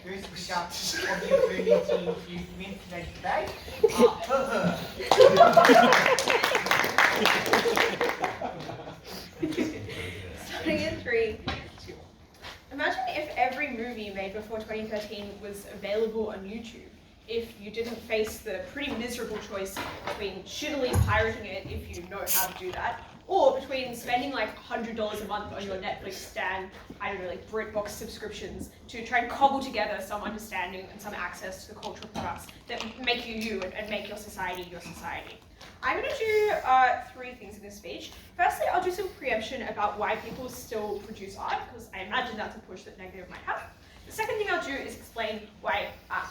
Goose, which are of the Affirmative you've met today. Starting in 3, 2. Imagine if every movie made before 2013 was available on YouTube. If you didn't face the pretty miserable choice between shittily pirating it if you know how to do that, or between spending like $100 a month on your Netflix stan, I don't know, like BritBox subscriptions to try and cobble together some understanding and some access to the cultural products that make you you and make your society your society. I'm going to do 3 things in this speech. Firstly, I'll do some preemption about why people still produce art, because I imagine that's a push that Negative might have. The second thing I'll do is explain why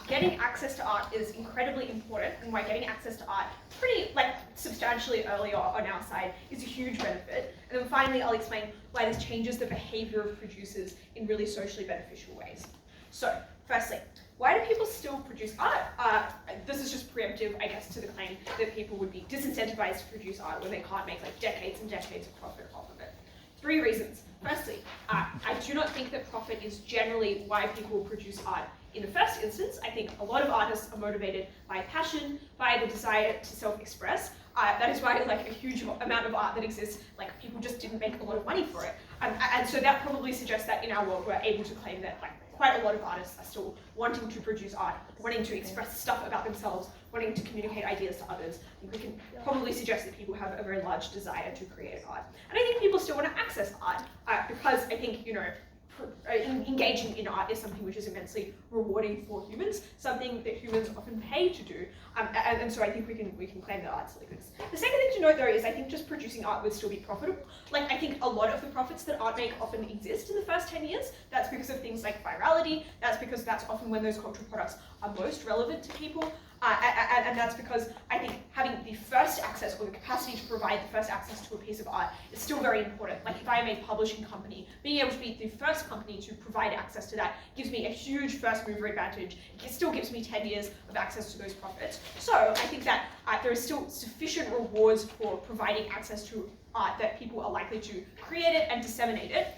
getting access to art is incredibly important and why getting access to art pretty substantially earlier on our side is a huge benefit. And then finally, I'll explain why this changes the behavior of producers in really socially beneficial ways. So, firstly, why do people still produce art? This is just preemptive, I guess, to the claim that people would be disincentivized to produce art when they can't make like decades and decades of profit off of it. 3 reasons. Firstly, I do not think that profit is generally why people produce art in the first instance. I think a lot of artists are motivated by passion, by the desire to self-express. That is why a huge amount of art that exists, people just didn't make a lot of money for it. And so that probably suggests that in our world we're able to claim that quite a lot of artists are still wanting to produce art, wanting to express stuff about themselves, wanting to communicate ideas to others. And we can probably suggest that people have a very large desire to create art. And I think people still want to access art because I think, engaging in art is something which is immensely rewarding for humans, something that humans often pay to do. And so I think we can claim that art's like this. The second thing to note though is I think just producing art would still be profitable. I think a lot of the profits that art make often exist in the first 10 years. That's because of things like virality. That's because that's often when those cultural products are most relevant to people. And that's because I think having the first access or the capacity to provide the first access to a piece of art is still very important. If I am a publishing company, being able to be the first company to provide access to that gives me a huge first mover advantage. It still gives me 10 years of access to those profits. So I think that there is still sufficient rewards for providing access to art that people are likely to create it and disseminate it.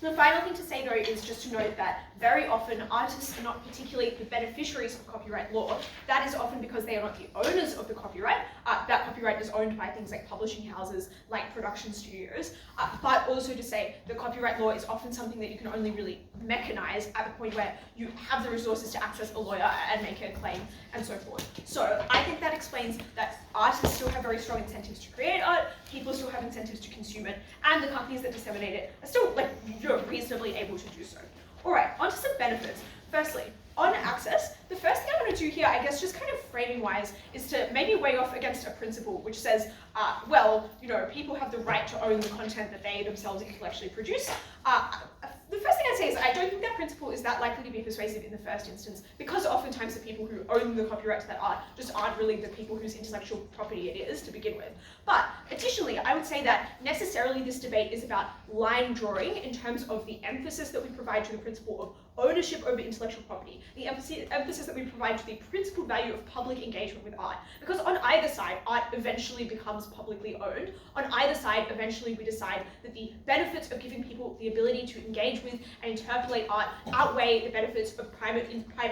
The final thing to say though is just to note that very often artists are not particularly the beneficiaries of copyright law. That is often because they are not the owners of the copyright. That copyright is owned by things like publishing houses, like production studios, but also to say that copyright law is often something that you can only really mechanize at the point where you have the resources to access a lawyer and make a claim and so forth. So I think that explains that artists still have very strong incentives to create art, people still have incentives to consume it, and the companies that disseminate it are still reasonably able to do so. Alright, on to some benefits. Firstly, on access, the first thing I'm going to do here, I guess just kind of framing wise, is to maybe weigh off against a principle which says, people have the right to own the content that they themselves intellectually produce. The first thing I'd say is I don't think that principle is that likely to be persuasive in the first instance, because oftentimes the people who own the copyright to that art just aren't really the people whose intellectual property it is to begin with. But additionally, I would say that necessarily this debate is about line drawing in terms of the emphasis that we provide to the principle of ownership over intellectual property, the emphasis that we provide to the principal value of public engagement with art. Because on either side, art eventually becomes publicly owned. On either side, eventually we decide that the benefits of giving people the ability to engage with and interpolate art outweigh the benefits of private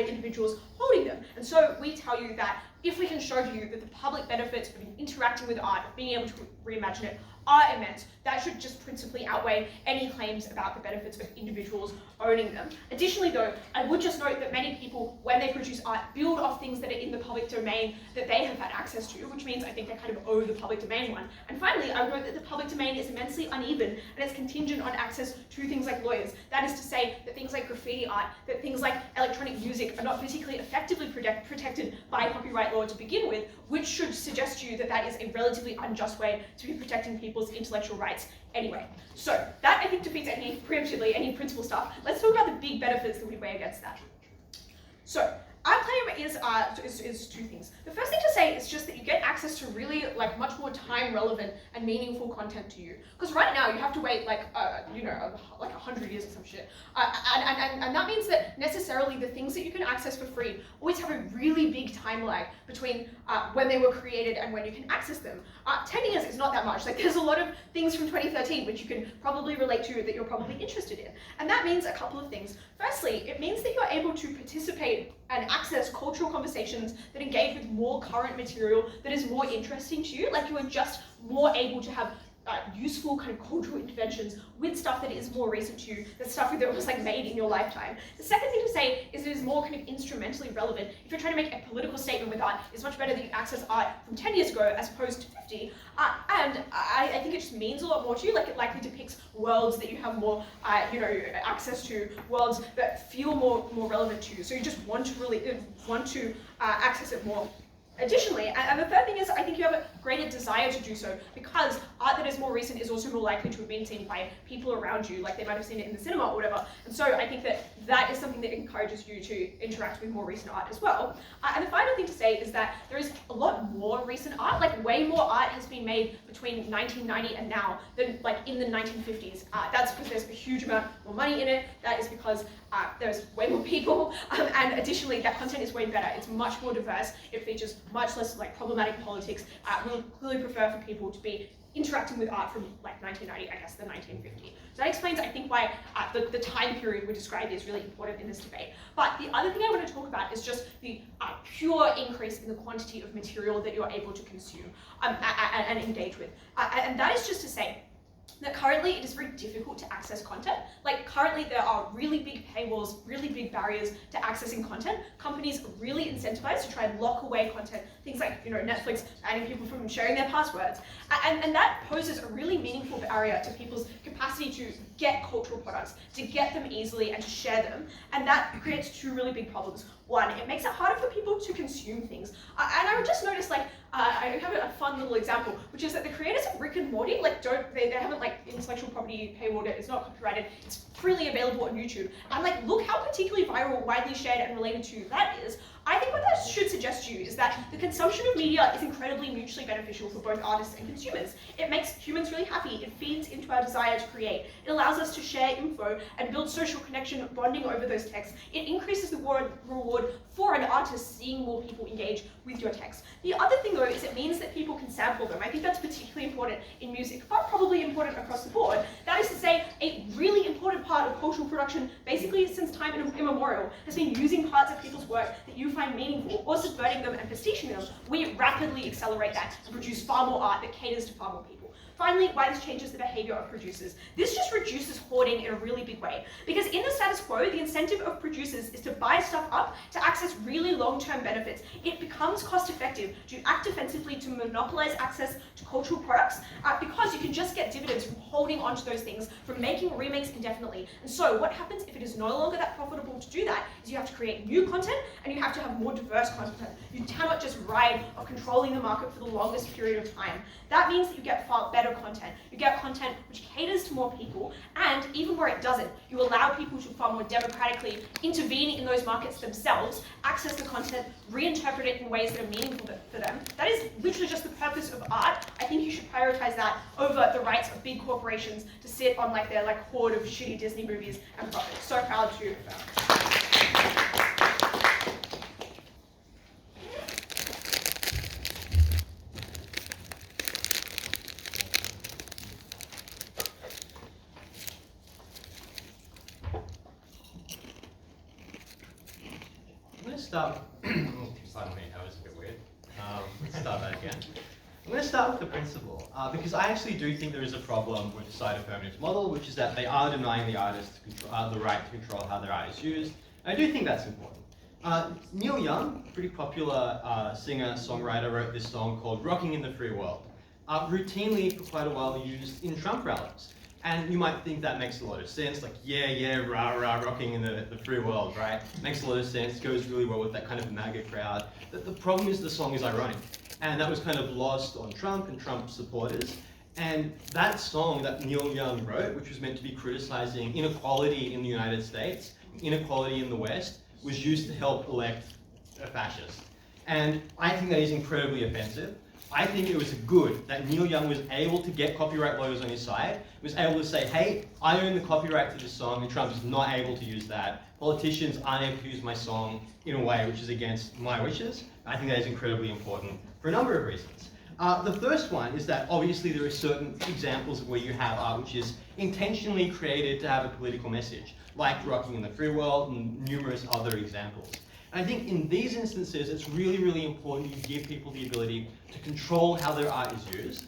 individuals holding them. And so we tell you that if we can show you that the public benefits of interacting with art, of being able to reimagine it, are immense, that should just principally outweigh any claims about the benefits of individuals owning them. Additionally though, I would just note that many people, when they produce art, build off things that are in the public domain that they have had access to, which means I think they kind of owe the public domain one. And finally, I would note that the public domain is immensely uneven and it's contingent on access to things like lawyers. That is to say that things like graffiti art, that things like electronic music are not particularly effectively protected by copyright law to begin with, which should suggest to you that that is a relatively unjust way to be protecting people's intellectual rights anyway. So that I think defeats any principal stuff. Let's talk about the big benefits that we weigh against that. So Our claim is two things. The first thing to say is just that you get access to really like much more time relevant and meaningful content to you. Because right now you have to wait like 100 years or some shit, and that means that necessarily the things that you can access for free always have a really big time lag between when they were created and when you can access them. 10 years is not that much. Like there's a lot of things from 2013 which you can probably relate to that you're probably interested in, and that means a couple of things. Firstly, it means that you're able to participate and access cultural conversations that engage with more current material that is more interesting to you. Like you are just more able to have useful kind of cultural interventions with stuff that is more recent to you, the stuff that was like made in your lifetime. The second thing to say is it is more kind of instrumentally relevant. If you're trying to make a political statement with art, it's much better that you access art from 10 years ago as opposed to 50. And I think it just means a lot more to you. Like it likely depicts worlds that you have more, access to, worlds that feel more relevant to you. So you just want to really access it more. Additionally, and the third thing is I think you have a greater desire to do so because art that is more recent is also more likely to have been seen by people around you, like they might have seen it in the cinema or whatever. And so I think that is something that encourages you to interact with more recent art as well. And the final thing to say is that there is a lot more recent art, like way more art has been made between 1990 and now than like in the 1950s. That's because there's a huge amount more money in it. That is because there's way more people, and additionally that content is way better. It's much more diverse. It features much less like problematic politics. We'll clearly prefer for people to be interacting with art from like 1990, I guess, than 1950. So that explains, I think, why the time period we described is really important in this debate. But the other thing I want to talk about is just the pure increase in the quantity of material that you're able to consume and engage with. And that is just to say that currently it is very difficult to access content. Like currently there are really big paywalls, really big barriers to accessing content. Companies are really incentivized to try and lock away content. Things like Netflix banning people from sharing their passwords. And that poses a really meaningful barrier to people's capacity to get cultural products, to get them easily and to share them. And that creates two really big problems. One, it makes it harder for people to consume things. And I would just notice, like, I have a fun little example, which is that the creators of Rick and Morty, like, they haven't, like, intellectual property paywalled it, it's not copyrighted, it's freely available on YouTube. And, like, look how particularly viral, widely shared, and related to that is. I think what that should suggest to you is that the consumption of media is incredibly mutually beneficial for both artists and consumers. It makes humans really happy. It feeds into our desire to create. It allows us to share info and build social connection, bonding over those texts. It increases the reward for an artist seeing more people engage with your text. The other thing, though, is it means that people can sample them. I think that's particularly important in music, but probably important across the board. That is to say, a really important part of cultural production, basically since time immemorial, has been using parts of people's work that you find meaningful or subverting them and pastiching them. We rapidly accelerate that and produce far more art that caters to far more people. Finally, why this changes the behavior of producers. This just reduces hoarding in a really big way. Because in the status quo, the incentive of producers is to buy stuff up to access really long-term benefits. It becomes cost-effective to act defensively to monopolize access to cultural products because you can just get dividends from holding onto those things, from making remakes indefinitely. And so what happens if it is no longer that profitable to do that is you have to create new content and you have to have more diverse content. You cannot just ride on controlling the market for the longest period of time. That means that you get far better content. You get content which caters to more people, and even where it doesn't, you allow people to far more democratically intervene in those markets themselves, access the content, reinterpret it in ways that are meaningful for them. That is literally just the purpose of art. I think you should prioritize that over the rights of big corporations to sit on like their hoard of shitty Disney movies and profit. So proud to Pardon me, that was a bit weird. Let's start that again. I'm going to start with the principle, because I actually do think there is a problem with the side Affirmative's model, which is that they are denying the artist the right to control how their art is used. And I do think that's important. Neil Young, pretty popular singer-songwriter, wrote this song called Rocking in the Free World, routinely for quite a while used in Trump rallies. And you might think that makes a lot of sense, like, yeah, rah, rocking in the free world, right? Makes a lot of sense, goes really well with that kind of MAGA crowd. But the problem is the song is ironic. And that was kind of lost on Trump and Trump supporters. And that song that Neil Young wrote, which was meant to be criticizing inequality in the United States, inequality in the West, was used to help elect a fascist. And I think that is incredibly offensive. I think it was good that Neil Young was able to get copyright lawyers on his side, was able to say, hey, I own the copyright to this song, and Trump is not able to use that. Politicians aren't able to use my song in a way which is against my wishes. I think that is incredibly important for a number of reasons. The first one is that obviously there are certain examples of where you have art which is intentionally created to have a political message, like Rocking in the Free World and numerous other examples. And I think in these instances, it's really, really important you give people the ability to control how their art is used,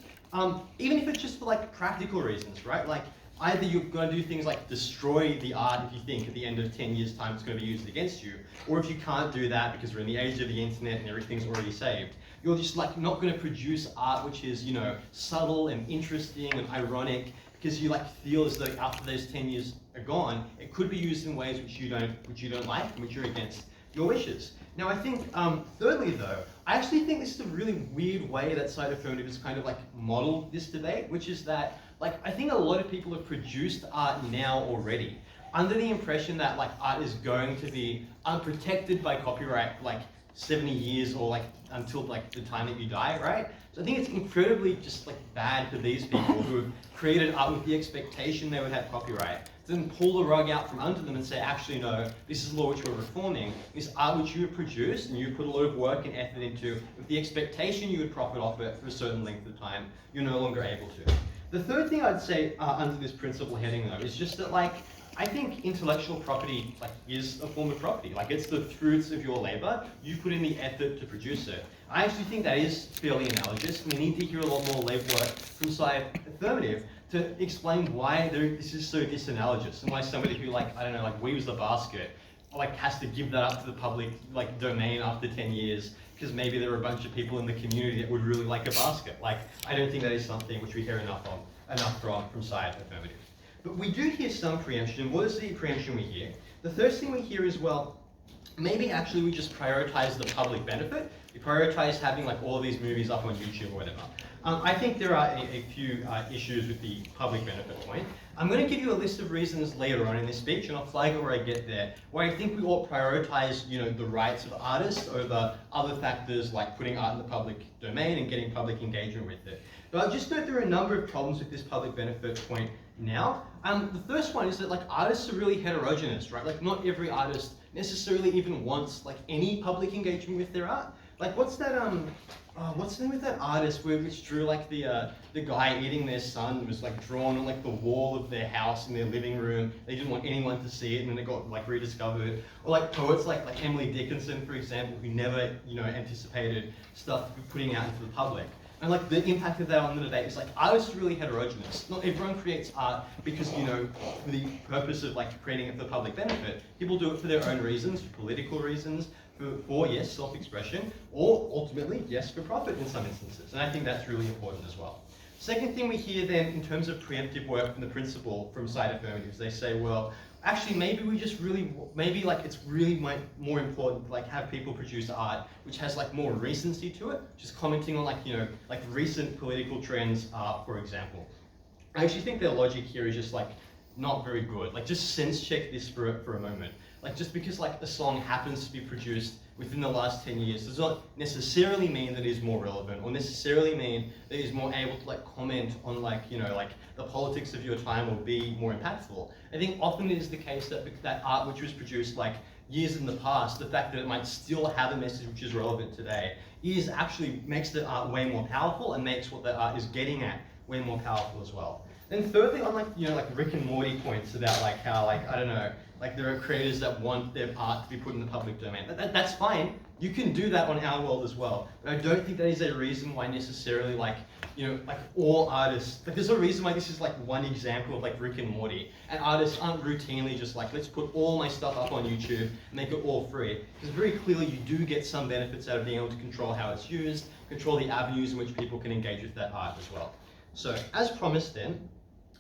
even if it's just for like practical reasons, right? Like either you're going to do things like destroy the art if you think at the end of 10 years' time it's going to be used against you, or if you can't do that because we're in the age of the internet and everything's already saved, you're just like not going to produce art which is, you know, subtle and interesting and ironic because you like feel as though after those 10 years are gone, it could be used in ways which you don't like and which you're against your wishes. Now I think, thirdly though, I actually think this is a really weird way that Side Affirmative has kind of like modeled this debate, which is that like I think a lot of people have produced art now already under the impression that like art is going to be unprotected by copyright like 70 years or like until like the time that you die, right? So I think it's incredibly just like bad for these people who have created art with the expectation they would have copyright, to then pull the rug out from under them and say, actually no, this is law which we're reforming, this art which you have produced and you put a lot of work and effort into with the expectation you would profit off it for a certain length of time, you're no longer able to. The third thing I'd say under this principle heading though is just that like, I think intellectual property like is a form of property. Like it's the fruits of your labor. You put in the effort to produce it. I actually think that is fairly analogous. We need to hear a lot more labor work from Side Affirmative to explain why this is so disanalogous and why somebody who like, I don't know, like weaves the basket like has to give that up to the public like domain after 10 years because maybe there are a bunch of people in the community that would really like a basket. Like I don't think that is something which we hear enough from Side Affirmative. But we do hear some preemption. What is the preemption we hear? The first thing we hear is, well, maybe actually we just prioritize the public benefit. We prioritize having like all of these movies up on YouTube or whatever. I think there are a few issues with the public benefit point. I'm going to give you a list of reasons later on in this speech, and I'll flag it where I get there, where I think we ought prioritize, you know, the rights of artists over other factors like putting art in the public domain and getting public engagement with it. But I'll just note there are a number of problems with this public benefit point now. The first one is that like artists are really heterogeneous, right? Like not every artist necessarily even wants like any public engagement with their art. Like what's that what's the name of that artist which drew like the guy eating their son was like drawn on like the wall of their house in their living room. They didn't want anyone to see it, and then it got like rediscovered. Or like poets like Emily Dickinson, for example, who never, you know, anticipated stuff putting out into the public. And like the impact of that on the debate is like artists are really heterogeneous. Not everyone creates art because, you know, for the purpose of like creating it for public benefit. People do it for their own reasons, for political reasons, for yes, self-expression, or ultimately, yes, for profit in some instances. And I think that's really important as well. Second thing we hear then in terms of preemptive work from the principle from Side Affirmatives, they say, well, actually maybe we just really, maybe like it's really more important to like have people produce art which has like more recency to it, just commenting on like, you know, like recent political trends, for example. I actually think their logic here is just like not very good. Like just sense check this for a moment. Like just because like a song happens to be produced within the last 10 years does not necessarily mean that it is more relevant or necessarily mean that it is more able to like comment on like, you know, like the politics of your time or be more impactful. I think often it is the case that that art which was produced like years in the past, the fact that it might still have a message which is relevant today is actually makes the art way more powerful and makes what the art is getting at way more powerful as well. And thirdly, on like, you know, like Rick and Morty points about like how like, I don't know, like there are creators that want their art to be put in the public domain. That's fine. You can do that on our world as well. But I don't think that is a reason why necessarily like, you know, like all artists, like there's a reason why this is like one example of like Rick and Morty. And artists aren't routinely just like, let's put all my stuff up on YouTube and make it all free. Because very clearly you do get some benefits out of being able to control how it's used, control the avenues in which people can engage with that art as well. So as promised then,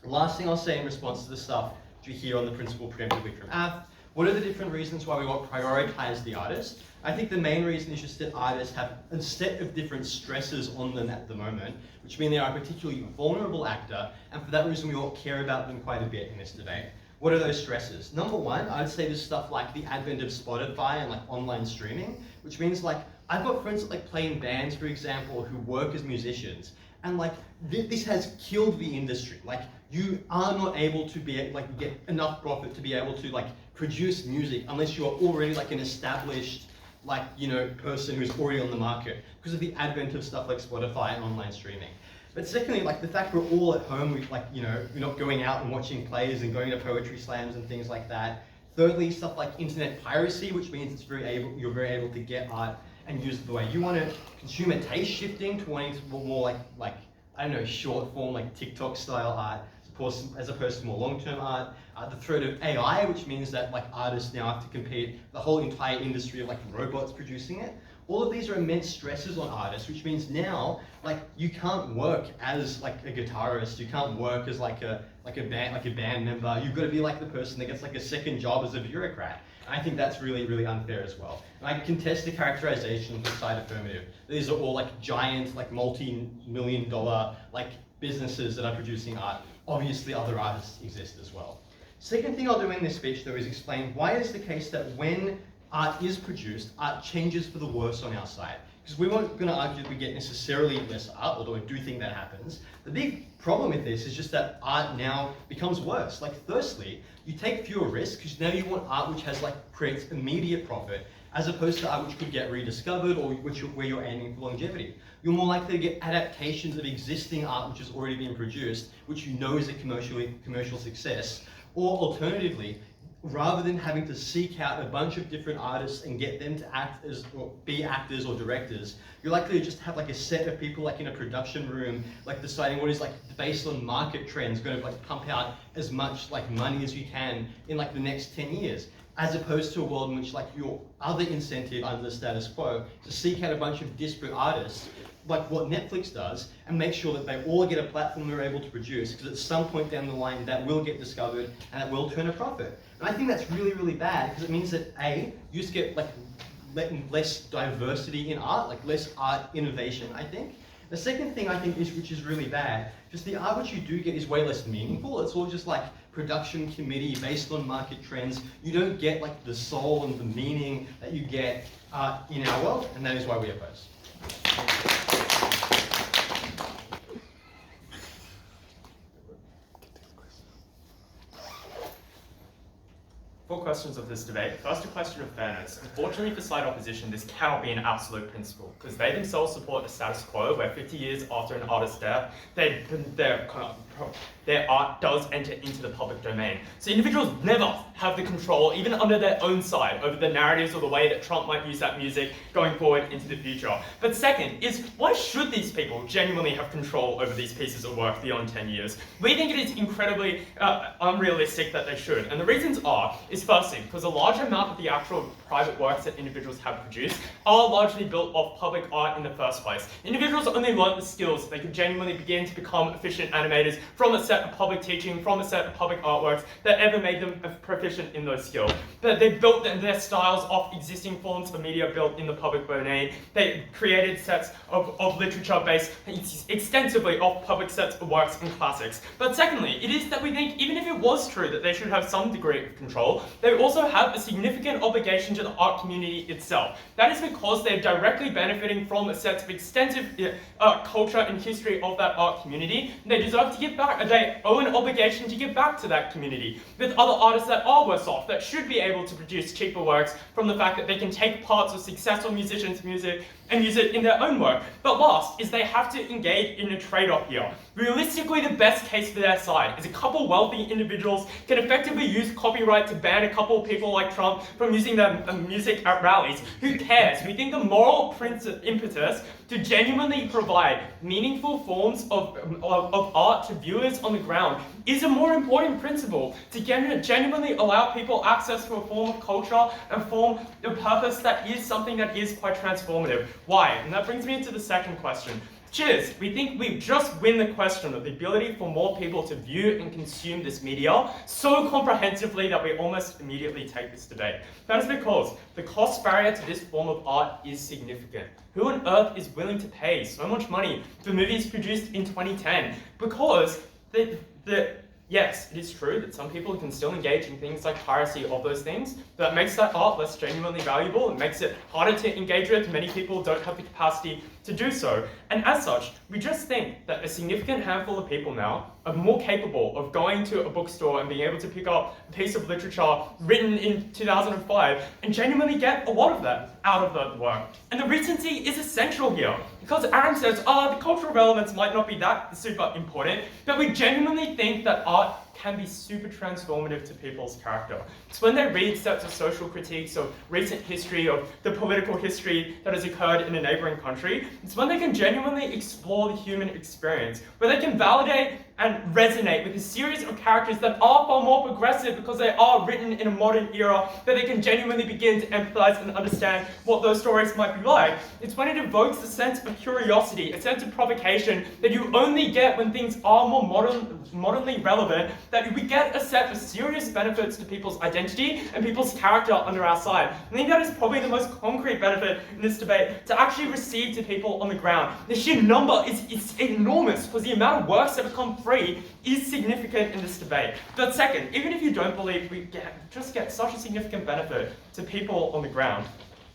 the last thing I'll say in response to the stuff you hear on the principle preemptively from AF, what are the different reasons why we want to prioritize the artist? I think the main reason is just that artists have a set of different stresses on them at the moment, which mean they are a particularly vulnerable actor, and for that reason we all care about them quite a bit in this debate. What are those stresses? Number one, I'd say there's stuff like the advent of Spotify and like online streaming, which means like I've got friends that like play in bands, for example, who work as musicians, and like this has killed the industry. Like you are not able to be like get enough profit to be able to like produce music unless you are already like an established like person who's already on the market because of the advent of stuff like Spotify and online streaming. But secondly, like the fact we're all at home, we're not going out and watching plays and going to poetry slams and things like that. Thirdly, stuff like internet piracy, which means you're very able to get art and use it the way you want to consume it. Taste shifting to wanting to more like I don't know, short form like TikTok style art as opposed to more long-term art. The threat of AI, which means that like artists now have to compete the whole entire industry of like robots producing it. All of these are immense stresses on artists, which means now, like, you can't work as like a guitarist, you can't work as like a band member. You've got to be like the person that gets like a second job as a bureaucrat. And I think that's really, really unfair as well. And I contest the characterization beside Affirmative. These are all like giant, like multi-million dollar like businesses that are producing art. Obviously, other artists exist as well. Second thing I'll do in this speech, though, is explain why it is the case that when art is produced, art changes for the worse on our side. Because we weren't going to argue that we get necessarily less art, although I do think that happens. The big problem with this is just that art now becomes worse. Like, firstly, you take fewer risks because now you want art which has creates immediate profit, as opposed to art which could get rediscovered or where you're aiming for longevity. You're more likely to get adaptations of existing art which has already been produced, which you know is a commercial success, or alternatively, rather than having to seek out a bunch of different artists and get them to act as or be actors or directors, you're likely to just have like a set of people like in a production room, like deciding what is like based on market trends going to like pump out as much like money as you can in like the next 10 years. As opposed to a world in which like your other incentive under the status quo to seek out a bunch of disparate artists, like what Netflix does, and make sure that they all get a platform they're able to produce, because at some point down the line that will get discovered and it will turn a profit. And I think that's really, really bad, because it means that A, you just get like less diversity in art, like less art innovation, I think. The second thing I think which is really bad, just the art which you do get is way less meaningful. It's all just like production committee based on market trends. You don't get like the soul and the meaning that you get in our world, and that is why we oppose. Four questions of this debate. First, a question of fairness. Unfortunately for side opposition, this cannot be an absolute principle, because they themselves support the status quo where 50 years after an artist's death, their art does enter into the public domain. So individuals never have the control, even under their own side, over the narratives or the way that Trump might use that music going forward into the future. But second is, why should these people genuinely have control over these pieces of work beyond 10 years? We think it is incredibly unrealistic that they should. And the reasons is firstly, because a large amount of the actual private works that individuals have produced are largely built off public art in the first place. Individuals only learn the skills they could genuinely begin to become efficient animators from a set of public teaching, from a set of public artworks that ever made them proficient in those skills. But they built their styles off existing forms of media built in the public domain. They created sets of literature based extensively off public sets of works and classics. But secondly, it is that we think even if it was true that they should have some degree of control, they also have a significant obligation to the art community itself. That is because they're directly benefiting from a set of extensive culture and history of that art community. They deserve to give back. They owe an obligation to give back to that community. With other artists that are worse off, that should be able to produce cheaper works from the fact that they can take parts of successful musicians' music and use it in their own work. But last is they have to engage in a trade-off here. Realistically, the best case for their side is a couple wealthy individuals can effectively use copyright to ban a couple of people like Trump from using their music at rallies. Who cares? We think the moral impetus to genuinely provide meaningful forms of art to viewers on the ground is a more important principle to genuinely allow people access to a form of culture and form of purpose that is something that is quite transformative. Why? And that brings me into the second question. Cheers! We think we just win the question of the ability for more people to view and consume this media so comprehensively that we almost immediately take this debate. That is because the cost barrier to this form of art is significant. Who on earth is willing to pay so much money for movies produced in 2010? Because yes, it is true that some people can still engage in things like piracy of those things, but that makes that art less genuinely valuable and makes it harder to engage with. Many people don't have the capacity to do so. And as such, we just think that a significant handful of people now are more capable of going to a bookstore and being able to pick up a piece of literature written in 2005 and genuinely get a lot of that out of that work. And the recency is essential here, because Arin says, the cultural relevance might not be that super important, but we genuinely think that art can be super transformative to people's character. It's when they read sets of social critiques of recent history, of the political history that has occurred in a neighboring country, it's when they can genuinely explore the human experience, where they can validate and resonate with a series of characters that are far more progressive because they are written in a modern era, that they can genuinely begin to empathize and understand what those stories might be like. It's when it evokes a sense of curiosity, a sense of provocation that you only get when things are more modernly relevant, that we get a set of serious benefits to people's identity and people's character under our side. I think that is probably the most concrete benefit in this debate to actually receive to people on the ground. The sheer number is enormous, because the amount of works that become free is significant in this debate. But second, even if you don't believe we just get such a significant benefit to people on the ground,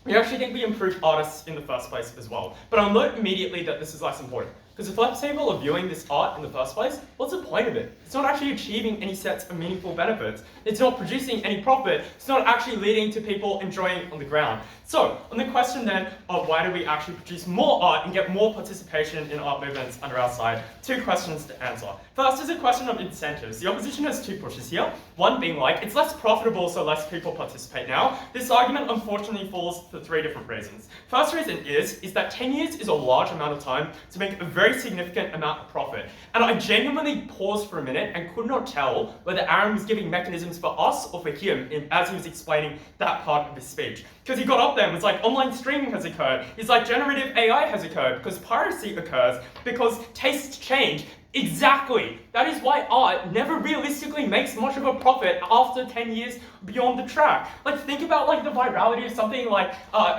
we actually think we improve artists in the first place as well. But I'll note immediately that this is less important. Because if less people are viewing this art in the first place, what's the point of it? It's not actually achieving any sets of meaningful benefits. It's not producing any profit. It's not actually leading to people enjoying on the ground. So, on the question then of why do we actually produce more art and get more participation in art movements under our side, two questions to answer. First is a question of incentives. The opposition has two pushes here. One being like, it's less profitable so less people participate now. This argument unfortunately falls for three different reasons. First reason is that 10 years is a large amount of time to make a very significant amount of profit. And I genuinely paused for a minute and could not tell whether Arin was giving mechanisms for us or for him as he was explaining that part of his speech. Because he got up there and was like, online streaming has occurred. He's like, generative AI has occurred, because piracy occurs, because tastes change. Exactly. That is why art never realistically makes much of a profit after 10 years beyond the track. Like, think about like the virality of something like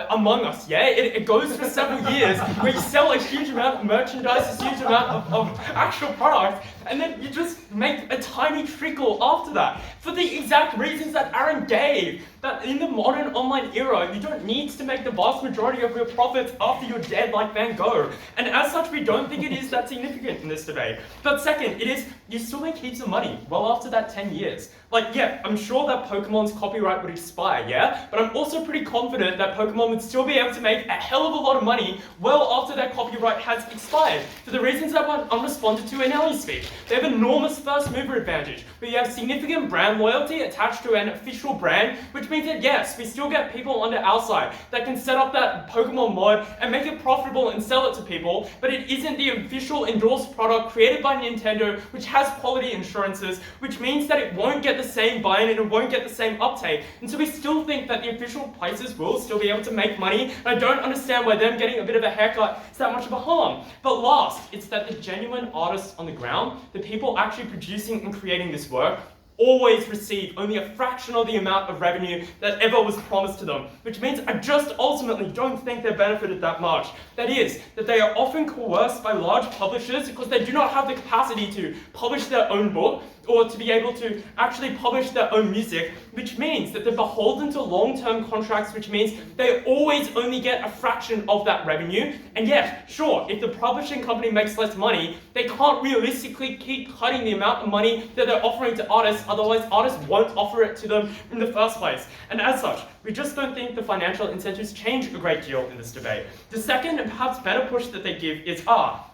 Among Us, yeah? It goes for several years where you sell a huge amount of merchandise, a huge amount of actual product, and then you just make a tiny trickle after that. For the exact reasons that Arin gave, that in the modern online era, you don't need to make the vast majority of your profits after you're dead like Van Gogh. And as such, we don't think it is that significant in this debate. But second, it is, you still make heaps of money well after that 10 years. Like, yeah, I'm sure that Pokemon's copyright would expire, yeah? But I'm also pretty confident that Pokemon would still be able to make a hell of a lot of money well after their copyright has expired, for the reasons that were unresponded to in Ellie's speech. They have enormous first mover advantage, where you have significant brand loyalty attached to an official brand, which means that yes, we still get people under our side that can set up that Pokemon mod and make it profitable and sell it to people, but it isn't the official endorsed product created by Nintendo, which has quality insurances, which means that it won't get the same buy-in and it won't get the same uptake. And so we still think that the official places will still be able to make money, and I don't understand why them getting a bit of a haircut is that much of a harm. But last, it's that the genuine artists on the ground, the people actually producing and creating this work, always receive only a fraction of the amount of revenue that ever was promised to them, which means I just ultimately don't think they're benefited that much. That is, that they are often coerced by large publishers because they do not have the capacity to publish their own book or to be able to actually publish their own music, which means that they're beholden to long-term contracts, which means they always only get a fraction of that revenue. And yet, sure, if the publishing company makes less money, they can't realistically keep cutting the amount of money that they're offering to artists, otherwise artists won't offer it to them in the first place. And as such, we just don't think the financial incentives change a great deal in this debate. The second and perhaps better push that they give is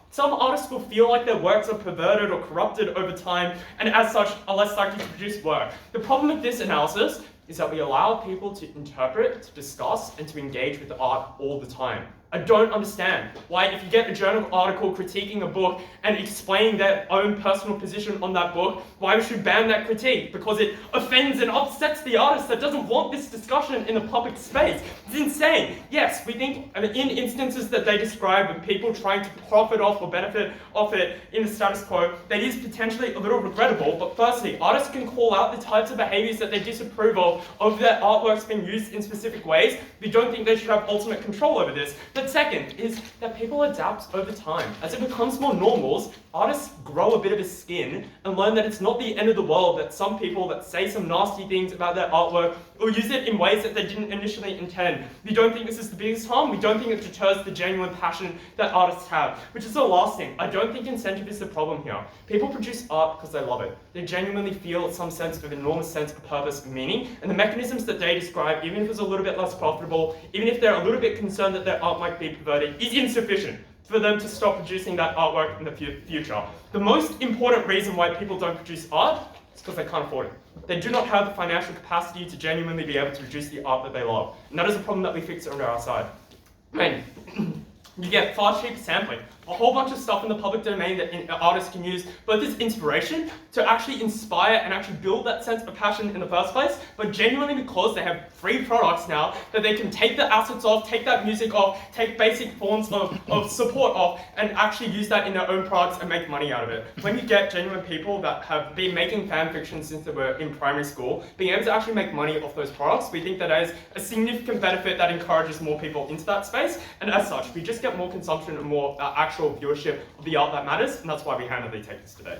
some artists will feel like their works are perverted or corrupted over time, and as such are less likely to produce work. The problem with this analysis is that we allow people to interpret, to discuss, and to engage with the art all the time. I don't understand why, if you get a journal article critiquing a book and explaining their own personal position on that book, why we should ban that critique, because it offends and upsets the artist that doesn't want this discussion in the public space. It's insane. Yes, we think in instances that they describe of people trying to profit off or benefit off it in the status quo, that is potentially a little regrettable. But firstly, artists can call out the types of behaviors that they disapprove of their artworks being used in specific ways. We don't think they should have ultimate control over this. But second is that people adapt over time. As it becomes more normal, artists grow a bit of a skin and learn that it's not the end of the world, that some people that say some nasty things about their artwork or use it in ways that they didn't initially intend. We don't think this is the biggest harm. We don't think it deters the genuine passion that artists have. Which is the last thing. I don't think incentive is the problem here. People produce art because they love it. They genuinely feel some sense of enormous sense of purpose and meaning, and the mechanisms that they describe, even if it's a little bit less profitable, even if they're a little bit concerned that their art might be perverted, is insufficient for them to stop producing that artwork in the future. The most important reason why people don't produce art is because they can't afford it. They do not have the financial capacity to genuinely be able to produce the art that they love. And that is a problem that we fix under our side. Man, you get far cheaper sampling, a whole bunch of stuff in the public domain that artists can use, both as inspiration to actually inspire and actually build that sense of passion in the first place, but genuinely because they have free products now that they can take the assets off, take that music off, take basic forms of support off, and actually use that in their own products and make money out of it. When you get genuine people that have been making fan fiction since they were in primary school, being able to actually make money off those products, we think that is a significant benefit that encourages more people into that space, and as such, we just get more consumption and more actual viewership of the art that matters, and that's why we handedly take this today.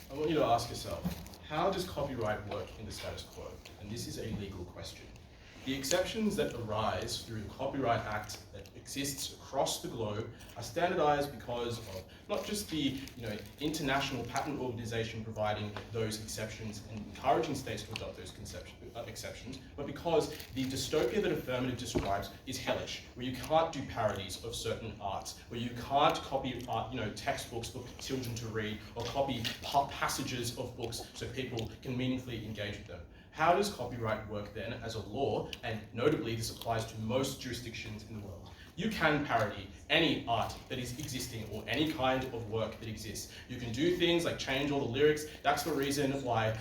I want you to ask yourself, how does copyright work in the status quo? And this is a legal question. The exceptions that arise through the Copyright Act that exists across the globe are standardized because of not just the International Patent Organization providing those exceptions and encouraging states to adopt those exceptions, but because the dystopia that Affirmative describes is hellish, where you can't do parodies of certain arts, where you can't copy textbooks for children to read, or copy passages of books so people can meaningfully engage with them. How does copyright work then as a law? And notably, this applies to most jurisdictions in the world. You can parody any art that is existing or any kind of work that exists. You can do things like change all the lyrics. That's the reason why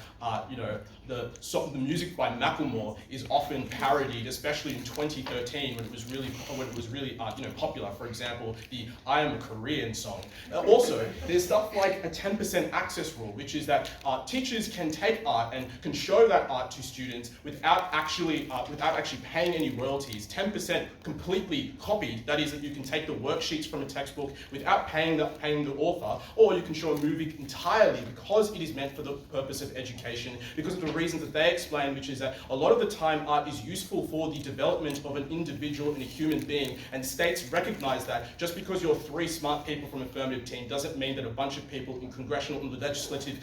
the music by Macklemore is often parodied, especially in 2013 when it was really popular. For example, the "I Am a Korean" song. Also, there's stuff like a 10% access rule, which is that teachers can take art and can show that art to students without actually paying any royalties. 10% completely copied. That is, that you can take the worksheets from a textbook without paying the author, or you can show a movie entirely because it is meant for the purpose of education, because of the reasons that they explain, which is that a lot of the time art is useful for the development of an individual and a human being, and states recognize that just because you're 3 smart people from Affirmative team doesn't mean that a bunch of people in congressional and legislative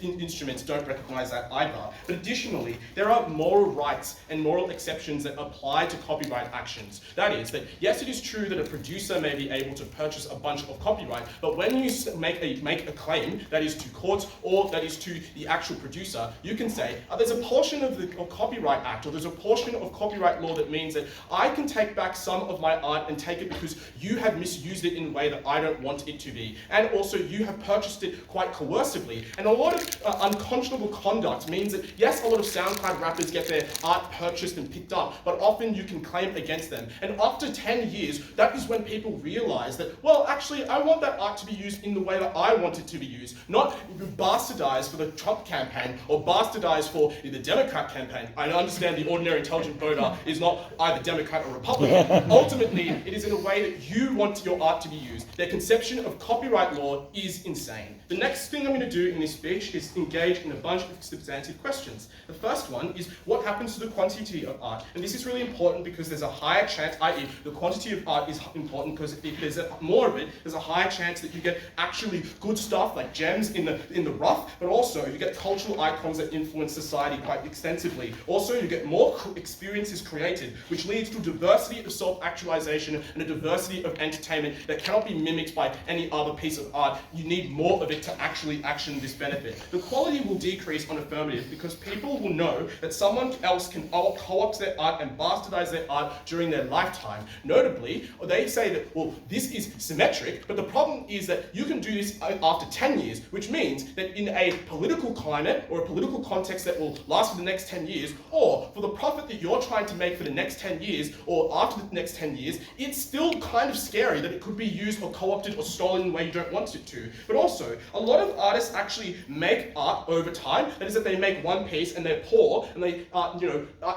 instruments don't recognize that either. But additionally, there are moral rights and moral exceptions that apply to copyright actions. That is, that yes, it is true that a producer may be able to purchase a bunch of copyright, but when you make a claim that is to courts or that is to the actual producer, you can say, there's a portion of the Copyright Act, or there's a portion of copyright law that means that I can take back some of my art and take it because you have misused it in a way that I don't want it to be. And also you have purchased it quite coercively. And a lot of unconscionable conduct means that, yes, a lot of SoundCloud rappers get their art purchased and picked up, but often you can claim against them. And after 10 years, that is when people realize that, well, actually, I want that art to be used in the way that I want it to be used, not bastardized for the Trump campaign or bastardized for the Democrat campaign. I understand the ordinary intelligent voter is not either Democrat or Republican. Ultimately, it is in a way that you want your art to be used. Their conception of copyright law is insane. The next thing I'm going to do in this speech is engage in a bunch of substantive questions. The first one is, what happens to the quantity of art? And this is really important because there's a higher chance, i.e. the quantity of art is important problem because if there's more of it, there's a higher chance that you get actually good stuff like gems in the rough, but also you get cultural icons that influence society quite extensively. Also, you get more experiences created, which leads to diversity of self-actualization and a diversity of entertainment that cannot be mimicked by any other piece of art. You need more of it to actually action this benefit. The quality will decrease on Affirmative because people will know that someone else can co-opt their art and bastardize their art during their lifetime. Notably, they say that, well, this is symmetric, but the problem is that you can do this after 10 years, which means that in a political climate or a political context that will last for the next 10 years, or for the profit that you're trying to make for the next 10 years, or after the next 10 years, it's still kind of scary that it could be used or co-opted or stolen in a way you don't want it to. But also, a lot of artists actually make art over time. That is that they make one piece and they're poor, and they,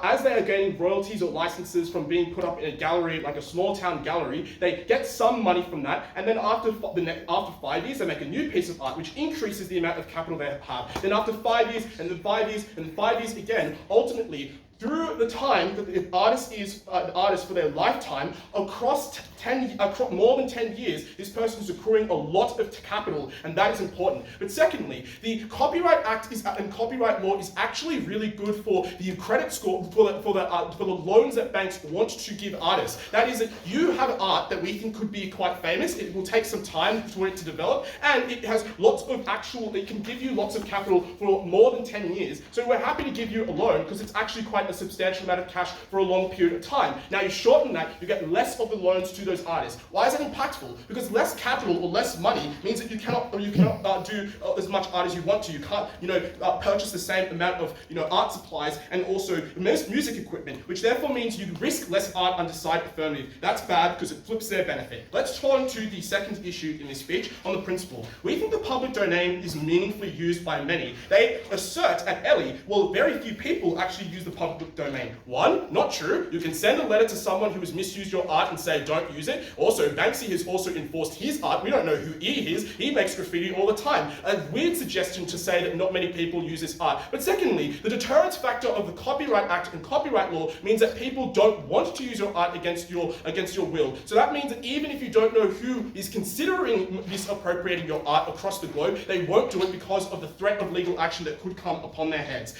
as they are gaining royalties or licenses from being put up in a gallery, like a small town gallery, they get some money from that, and then after 5 years, they make a new piece of art, which increases the amount of capital they have. Then after 5 years, and then 5 years, and then 5 years again, ultimately, through the time that the artist is an artist for their lifetime, across more than 10 years, this person is accruing a lot of capital, and that is important. But secondly, the Copyright Act and copyright law is actually really good for the credit score, for the loans that banks want to give artists. That is that you have art that we think could be quite famous. It will take some time for it to develop, and it has lots of it can give you lots of capital for more than 10 years. So we're happy to give you a loan because it's actually quite a substantial amount of cash for a long period of time. Now you shorten that, you get less of the loans to those artists. Why is that impactful? Because less capital or less money means that you cannot do as much art as you want to. You can't purchase the same amount of art supplies and also music equipment, which therefore means you risk less art under side Affirmative. That's bad because it flips their benefit. Let's turn to the second issue in this speech on the principle. We think the public domain is meaningfully used by many. They assert at Ellie, well, very few people actually use the public domain. One, not true. You can send a letter to someone who has misused your art and say don't use it. Also, Banksy has also enforced his art. We don't know who he is. He makes graffiti all the time. A weird suggestion to say that not many people use this art. But secondly, the deterrence factor of the Copyright Act and copyright law means that people don't want to use your art against your will. So that means that even if you don't know who is considering misappropriating your art across the globe, they won't do it because of the threat of legal action that could come upon their heads.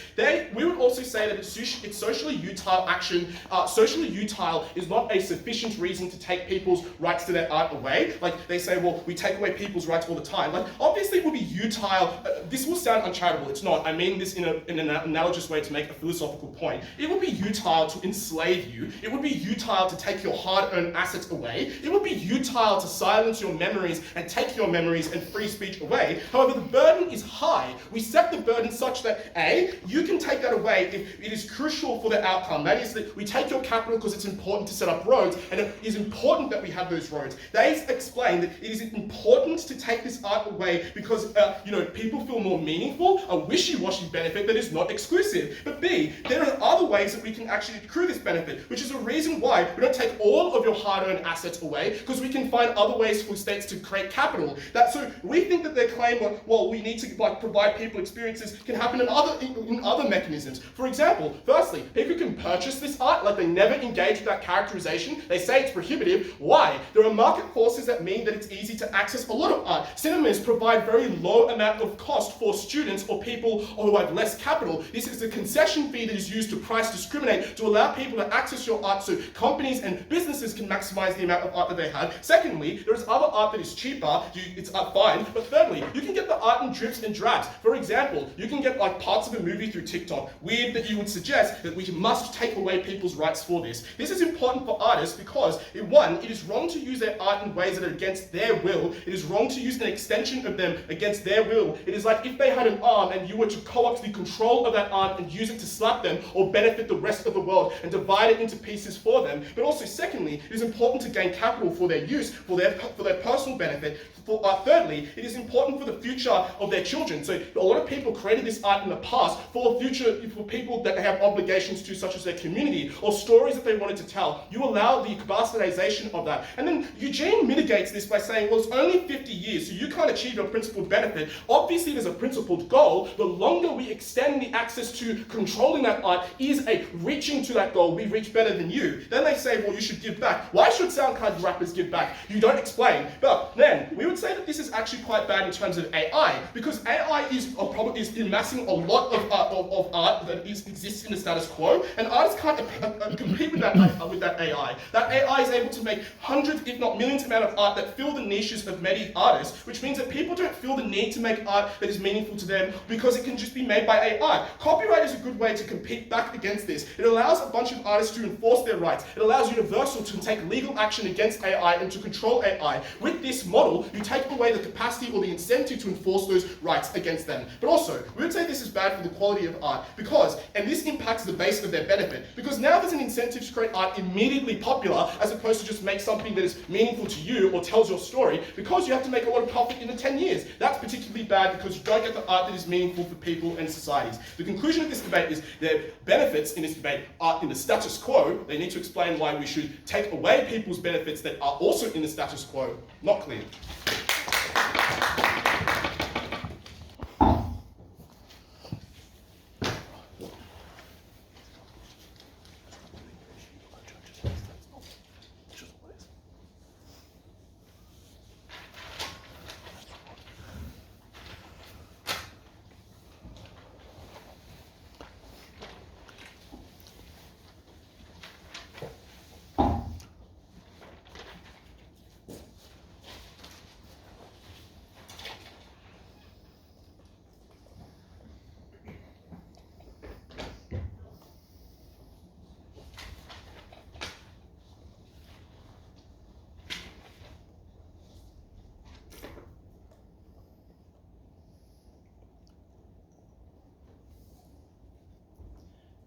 We would also say that it's socially utile action. Socially utile is not a sufficient reason to take people's rights to their art away. Like they say, well, we take away people's rights all the time. Like obviously it would be utile. This will sound uncharitable. It's not. I mean this in an analogous way to make a philosophical point. It would be utile to enslave you. It would be utile to take your hard-earned assets away. It would be utile to silence your memories and take your memories and free speech away. However, the burden is high. We set the burden such that A, you can take that away if it is crucial for the outcome. That is that we take your capital because it's important to set up roads, and it is important that we have those roads. They explain that it is important to take this art away because people feel more meaningful, a wishy-washy benefit that is not exclusive. But B, there are other ways that we can actually accrue this benefit, which is a reason why we don't take all of your hard-earned assets away, because we can find other ways for states to create capital. So we think that their claim, well, we need to provide people experiences can happen in other mechanisms. For example, firstly, people can purchase this art, like they never engage with that characterization. They say it's prohibitive. Why? There are market forces that mean that it's easy to access a lot of art. Cinemas provide very low amount of cost for students or people who have less capital. This is a concession fee that is used to price discriminate to allow people to access your art so companies and businesses can maximize the amount of art that they have. Secondly, there is other art that is cheaper. It's fine. But thirdly, you can get the art in drips and drabs. For example, you can get like parts of a movie through TikTok. Weird that you would suggest that we must take away people's rights for this. This is important for artists because, one, it is wrong to use their art in ways that are against their will. It is wrong to use an extension of them against their will. It is like if they had an arm and you were to co-opt the control of that arm and use it to slap them or benefit the rest of the world and divide it into pieces for them. But also, secondly, it is important to gain capital for their use, for their personal benefit. Thirdly, it is important for the future of their children. So a lot of people created this art in the past for people that have obligations to, such as their community or stories that they wanted to tell. You allow the bastardization of that. And then Eugene mitigates this by saying, well, it's only 50 years, so you can't achieve your principled benefit. Obviously, there's a principled goal. The longer we extend the access to controlling that art is a reaching to that goal. We reach better than you. Then they say, well, you should give back. Why should SoundCloud rappers give back? You don't explain. But then we would say that this is actually quite bad in terms of AI, because AI is amassing a lot of art that exists in the status quo, and artists can't compete with that AI. That AI is able to make hundreds, if not millions, amount of art that fill the niches of many artists, which means that people don't feel the need to make art that is meaningful to them because it can just be made by AI. Copyright is a good way to compete back against this. It allows a bunch of artists to enforce their rights. It allows Universal to take legal action against AI and to control AI. With this model, you take away the capacity or the incentive to enforce those rights against them. But also, we would say this is bad for the quality of art because, and this impacts the base of their benefit, because now there's an incentive to create art immediately popular as opposed to just make something that is meaningful to you or tells your story, because you have to make a lot of profit in the 10 years. That's particularly bad because you don't get the art that is meaningful for people and societies. The conclusion of this debate is there are benefits in this debate are in the status quo. They need to explain why we should take away people's benefits that are also in the status quo. Not clear.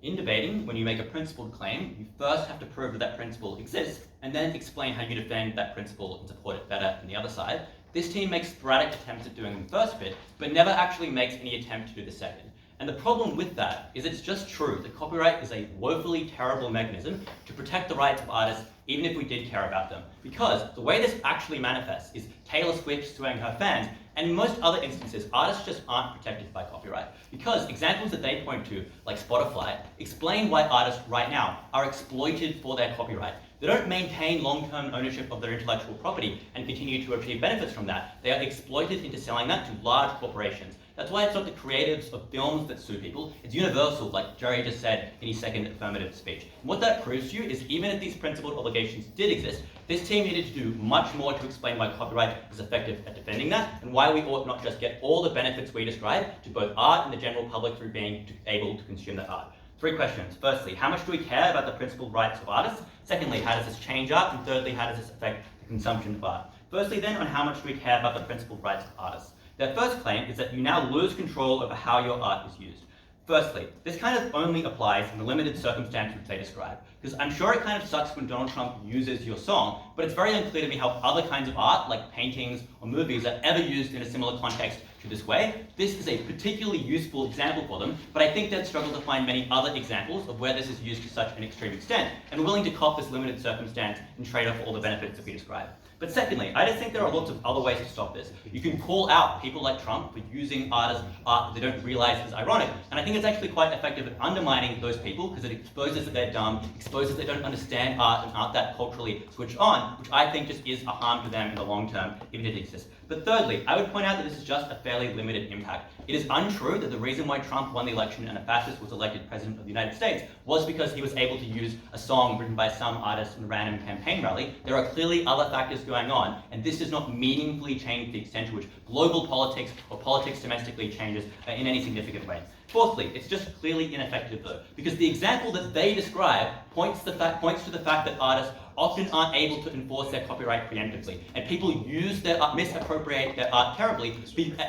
In debating, when you make a principled claim, you first have to prove that that principle exists, and then explain how you defend that principle and support it better than the other side. This team makes sporadic attempts at doing the first bit, but never actually makes any attempt to do the second. And the problem with that is it's just true that copyright is a woefully terrible mechanism to protect the rights of artists, even if we did care about them. Because the way this actually manifests is Taylor Swift suing her fans, and in most other instances, artists just aren't protected by copyright. Because examples that they point to, like Spotify, explain why artists right now are exploited for their copyright. They don't maintain long-term ownership of their intellectual property and continue to achieve benefits from that. They are exploited into selling that to large corporations. That's why it's not the creatives of films that sue people, it's Universal, like Jerry just said in his second affirmative speech. And what that proves to you is even if these principled obligations did exist, this team needed to do much more to explain why copyright is effective at defending that, and why we ought not just get all the benefits we describe to both art and the general public through being able to consume that art. 3 questions. Firstly, how much do we care about the principled rights of artists? Secondly, how does this change art? And thirdly, how does this affect the consumption of art? Firstly then, on how much do we care about the principled rights of artists? Their first claim is that you now lose control over how your art is used. Firstly, this kind of only applies in the limited circumstance which they describe, because I'm sure it kind of sucks when Donald Trump uses your song, but it's very unclear to me how other kinds of art, like paintings or movies, are ever used in a similar context to this way. This is a particularly useful example for them, but I think they'd struggle to find many other examples of where this is used to such an extreme extent, and are willing to cop this limited circumstance and trade off all the benefits that we describe. But secondly, I just think there are lots of other ways to stop this. You can call out people like Trump for using art that they don't realize is ironic. And I think it's actually quite effective at undermining those people because it exposes that they're dumb, exposes they don't understand art and art that culturally switched on, which I think just is a harm to them in the long term, even if it exists. But thirdly, I would point out that this is just a fairly limited impact. It is untrue that the reason why Trump won the election and a fascist was elected president of the United States was because he was able to use a song written by some artist in a random campaign rally. There are clearly other factors going on, and this does not meaningfully change the extent to which global politics or politics domestically changes in any significant way. Fourthly, it's just clearly ineffective though, because the example that they describe points to the fact that artists often aren't able to enforce their copyright preemptively, and people use their art, misappropriate their art terribly,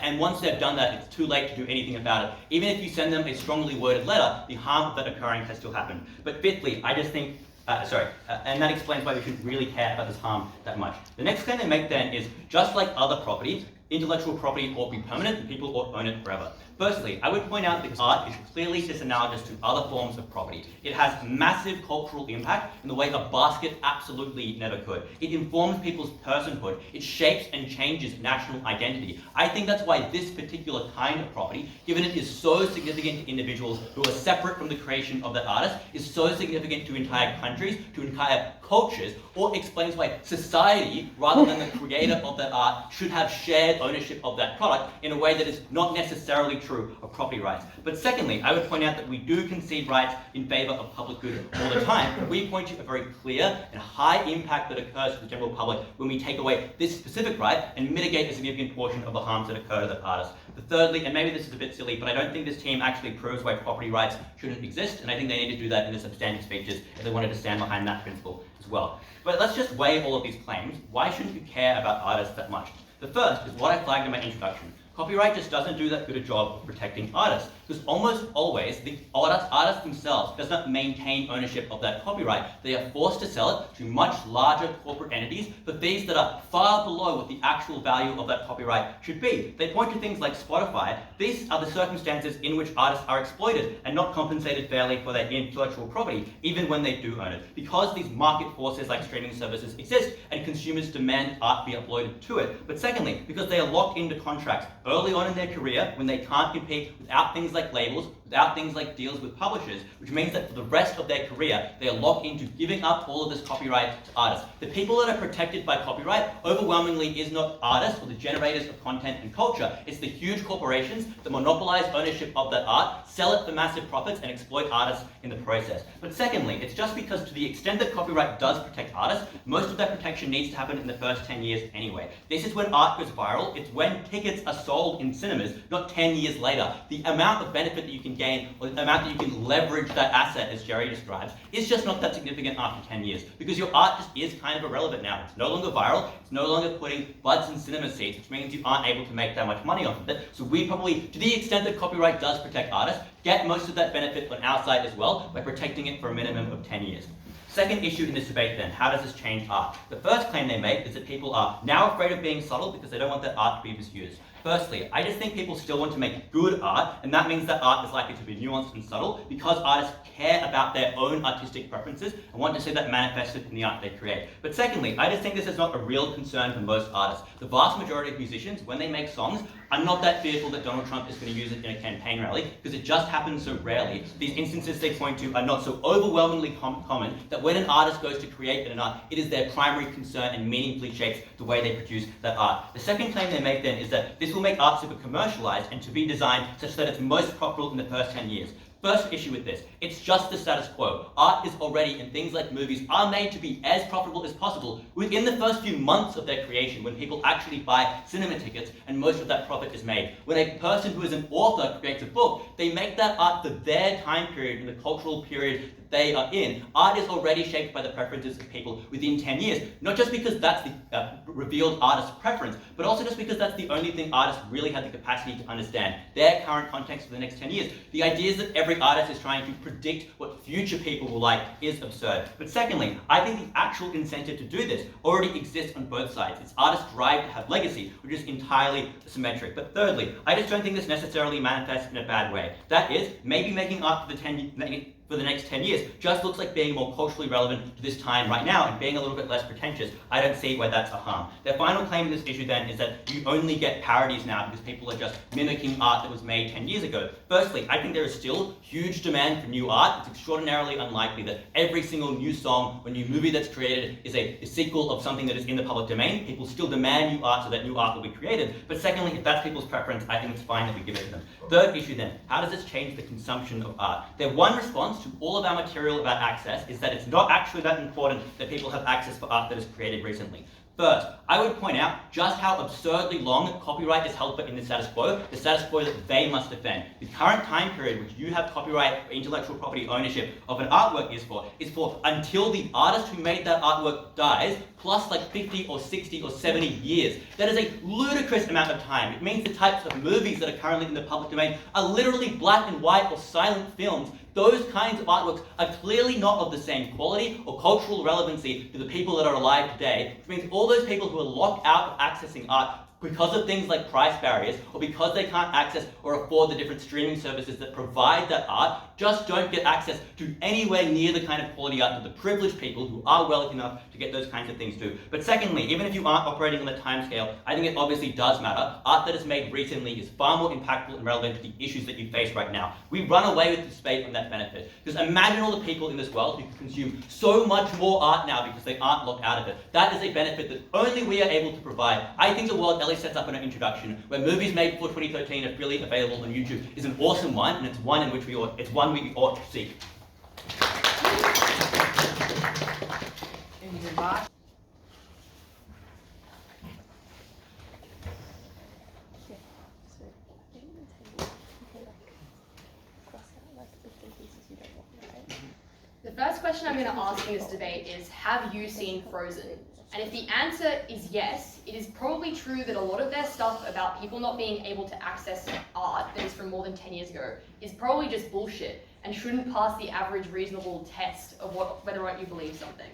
and once they've done that, it's too late to do anything about it. Even if you send them a strongly worded letter, the harm of that occurring has still happened. But fifthly, I just think and that explains why we shouldn't really care about this harm that much. The next claim they make then is, just like other properties, intellectual property ought to be permanent and people ought to own it forever. Firstly, I would point out that art is clearly disanalogous to other forms of property. It has massive cultural impact in the way a basket absolutely never could. It informs people's personhood. It shapes and changes national identity. I think that's why this particular kind of property, given it is so significant to individuals who are separate from the creation of that artist, is so significant to entire countries, to entire cultures, or explains why society, rather than the creator of that art, should have shared ownership of that product in a way that is not necessarily true of property rights. But secondly, I would point out that we do concede rights in favour of public good all the time. We point to a very clear and high impact that occurs to the general public when we take away this specific right and mitigate a significant portion of the harms that occur to the artist. But thirdly, and maybe this is a bit silly, but I don't think this team actually proves why property rights shouldn't exist, and I think they need to do that in the substantive speeches if they wanted to stand behind that principle as well. But let's just weigh all of these claims. Why shouldn't you care about artists that much? The first is what I flagged in my introduction. Copyright just doesn't do that good a job of protecting artists, because almost always the artists themselves does not maintain ownership of that copyright. They are forced to sell it to much larger corporate entities for fees that are far below what the actual value of that copyright should be. They point to things like Spotify. These are the circumstances in which artists are exploited and not compensated fairly for their intellectual property, even when they do own it. Because these market forces like streaming services exist and consumers demand art be uploaded to it. But secondly, because they are locked into contracts early on in their career when they can't compete without things like labels, without things like deals with publishers, which means that for the rest of their career, they are locked into giving up all of this copyright to artists. The people that are protected by copyright overwhelmingly is not artists or the generators of content and culture. It's the huge corporations that monopolize ownership of that art, sell it for massive profits, and exploit artists in the process. But secondly, it's just because to the extent that copyright does protect artists, most of that protection needs to happen in the first 10 years anyway. This is when art goes viral. It's when tickets are sold in cinemas, not 10 years later. The amount of benefit that you can gain, or the amount that you can leverage that asset, as Jerry describes, is just not that significant after 10 years, because your art just is kind of irrelevant now. It's no longer viral, it's no longer putting butts in cinema seats, which means you aren't able to make that much money off of it. So we probably, to the extent that copyright does protect artists, get most of that benefit on our side as well by protecting it for a minimum of 10 years. Second issue in this debate then, how does this change art? The first claim they make is that people are now afraid of being subtle because they don't want their art to be misused. Firstly, I just think people still want to make good art, and that means that art is likely to be nuanced and subtle because artists care about their own artistic preferences and want to see that manifested in the art they create. But secondly, I just think this is not a real concern for most artists. The vast majority of musicians, when they make songs, are not that fearful that Donald Trump is going to use it in a campaign rally, because it just happens so rarely. These instances they point to are not so overwhelmingly common that when an artist goes to create an art, it is their primary concern and meaningfully shapes the way they produce that art. The second claim they make then is that this will make art super commercialized and to be designed such that it's most profitable in the first 10 years. First issue with this, it's just the status quo. Art is already, and things like movies are made to be as profitable as possible within the first few months of their creation, when people actually buy cinema tickets and most of that profit is made. When a person who is an author creates a book, they make that art for their time period and the cultural period that they are in. Art is already shaped by the preferences of people within 10 years, not just because that's the revealed artist's preference, but also just because that's the only thing artists really have the capacity to understand, their current context for the next 10 years. The idea is that every artist is trying to predict what future people will like is absurd. But secondly, I think the actual incentive to do this already exists on both sides. It's artists' drive to have legacy, which is entirely symmetric. But thirdly, I just don't think this necessarily manifests in a bad way. That is, maybe making art for the next 10 years just looks like being more culturally relevant to this time right now and being a little bit less pretentious. I don't see why that's a harm. Their final claim in this issue then is that you only get parodies now because people are just mimicking art that was made 10 years ago. Firstly, I think there is still huge demand for new art. It's extraordinarily unlikely that every single new song or new movie that's created is a sequel of something that is in the public domain. People still demand new art, so that new art will be created. But secondly, if that's people's preference, I think it's fine that we give it to them. Third issue then, how does this change the consumption of art? Their one response to all of our material about access is that it's not actually that important that people have access for art that is created recently. First, I would point out just how absurdly long copyright is held for in the status quo that they must defend. The current time period which you have copyright or intellectual property ownership of an artwork is for until the artist who made that artwork dies, plus like 50 or 60 or 70 years. That is a ludicrous amount of time. It means the types of movies that are currently in the public domain are literally black and white or silent films. Those kinds of artworks are clearly not of the same quality or cultural relevancy to the people that are alive today, which means all those people who are locked out of accessing art because of things like price barriers, or because they can't access or afford the different streaming services that provide that art, just don't get access to anywhere near the kind of quality art that the privileged people who are wealthy enough to get those kinds of things do. But secondly, even if you aren't operating on the timescale, I think it obviously does matter. Art that is made recently is far more impactful and relevant to the issues that you face right now. We run away with the debate from that benefit. Because imagine all the people in this world who can consume so much more art now because they aren't locked out of it. That is a benefit that only we are able to provide. I think the world Ellie sets up in her introduction, where movies made before 2013 are freely available on YouTube, is an awesome one, and it's one in which we ought to seek. Any remarks? The first question I'm going to ask in this debate is, have you seen Frozen? And if the answer is yes, it is probably true that a lot of their stuff about people not being able to access art that is from more than 10 years ago is probably just bullshit and shouldn't pass the average reasonable test of whether or not you believe something.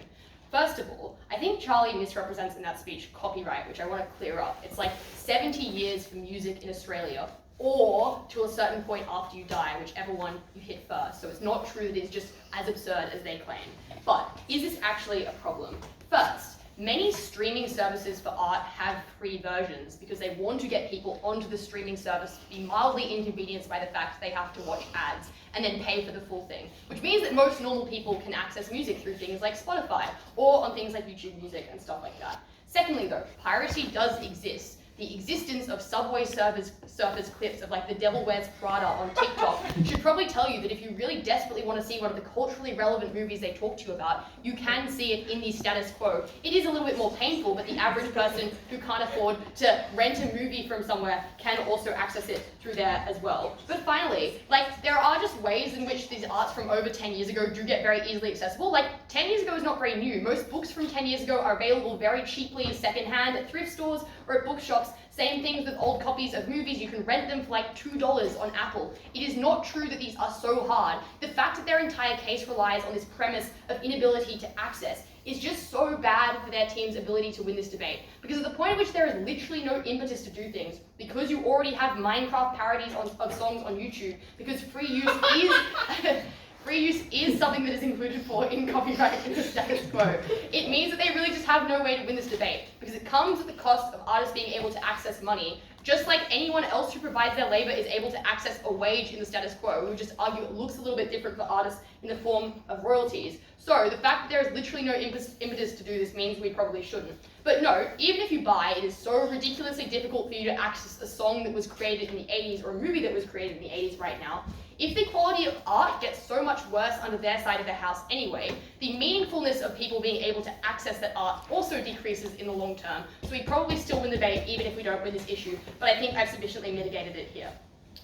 First of all, I think Charlie misrepresents in that speech copyright, which I want to clear up. It's like 70 years for music in Australia, or to a certain point after you die, whichever one you hit first. So it's not true that it's just as absurd as they claim. But is this actually a problem? First, many streaming services for art have free versions because they want to get people onto the streaming service to be mildly inconvenienced by the fact they have to watch ads and then pay for the full thing, which means that most normal people can access music through things like Spotify or on things like YouTube Music and stuff like that. Secondly though, piracy does exist. The existence of Subway Surfers clips of like The Devil Wears Prada on TikTok should probably tell you that if you really desperately want to see one of the culturally relevant movies they talk to you about, you can see it in the status quo. It is a little bit more painful, but the average person who can't afford to rent a movie from somewhere can also access it through there as well. But finally, like, there are just ways in which these arts from over 10 years ago do get very easily accessible. Like, 10 years ago is not very new. Most books from 10 years ago are available very cheaply secondhand at thrift stores or at bookshops. Same things with old copies of movies. You can rent them for like $2 on Apple. It is not true that these are so hard. The fact that their entire case relies on this premise of inability to access is just so bad for their team's ability to win this debate. Because at the point at which there is literally no impetus to do things, because you already have Minecraft parodies of songs on YouTube, because free use is something that is included in copyright in the status quo. It means that they really just have no way to win this debate, because it comes at the cost of artists being able to access money, just like anyone else who provides their labor is able to access a wage in the status quo. We would just argue it looks a little bit different for artists in the form of royalties. So the fact that there is literally no impetus to do this means we probably shouldn't. But no, even if you buy, it is so ridiculously difficult for you to access a song that was created in the 80s or a movie that was created in the 80s right now. If the quality of art gets so much worse under their side of the house anyway, the meaningfulness of people being able to access that art also decreases in the long term. So we probably still win the debate even if we don't win this issue, but I think I've sufficiently mitigated it here.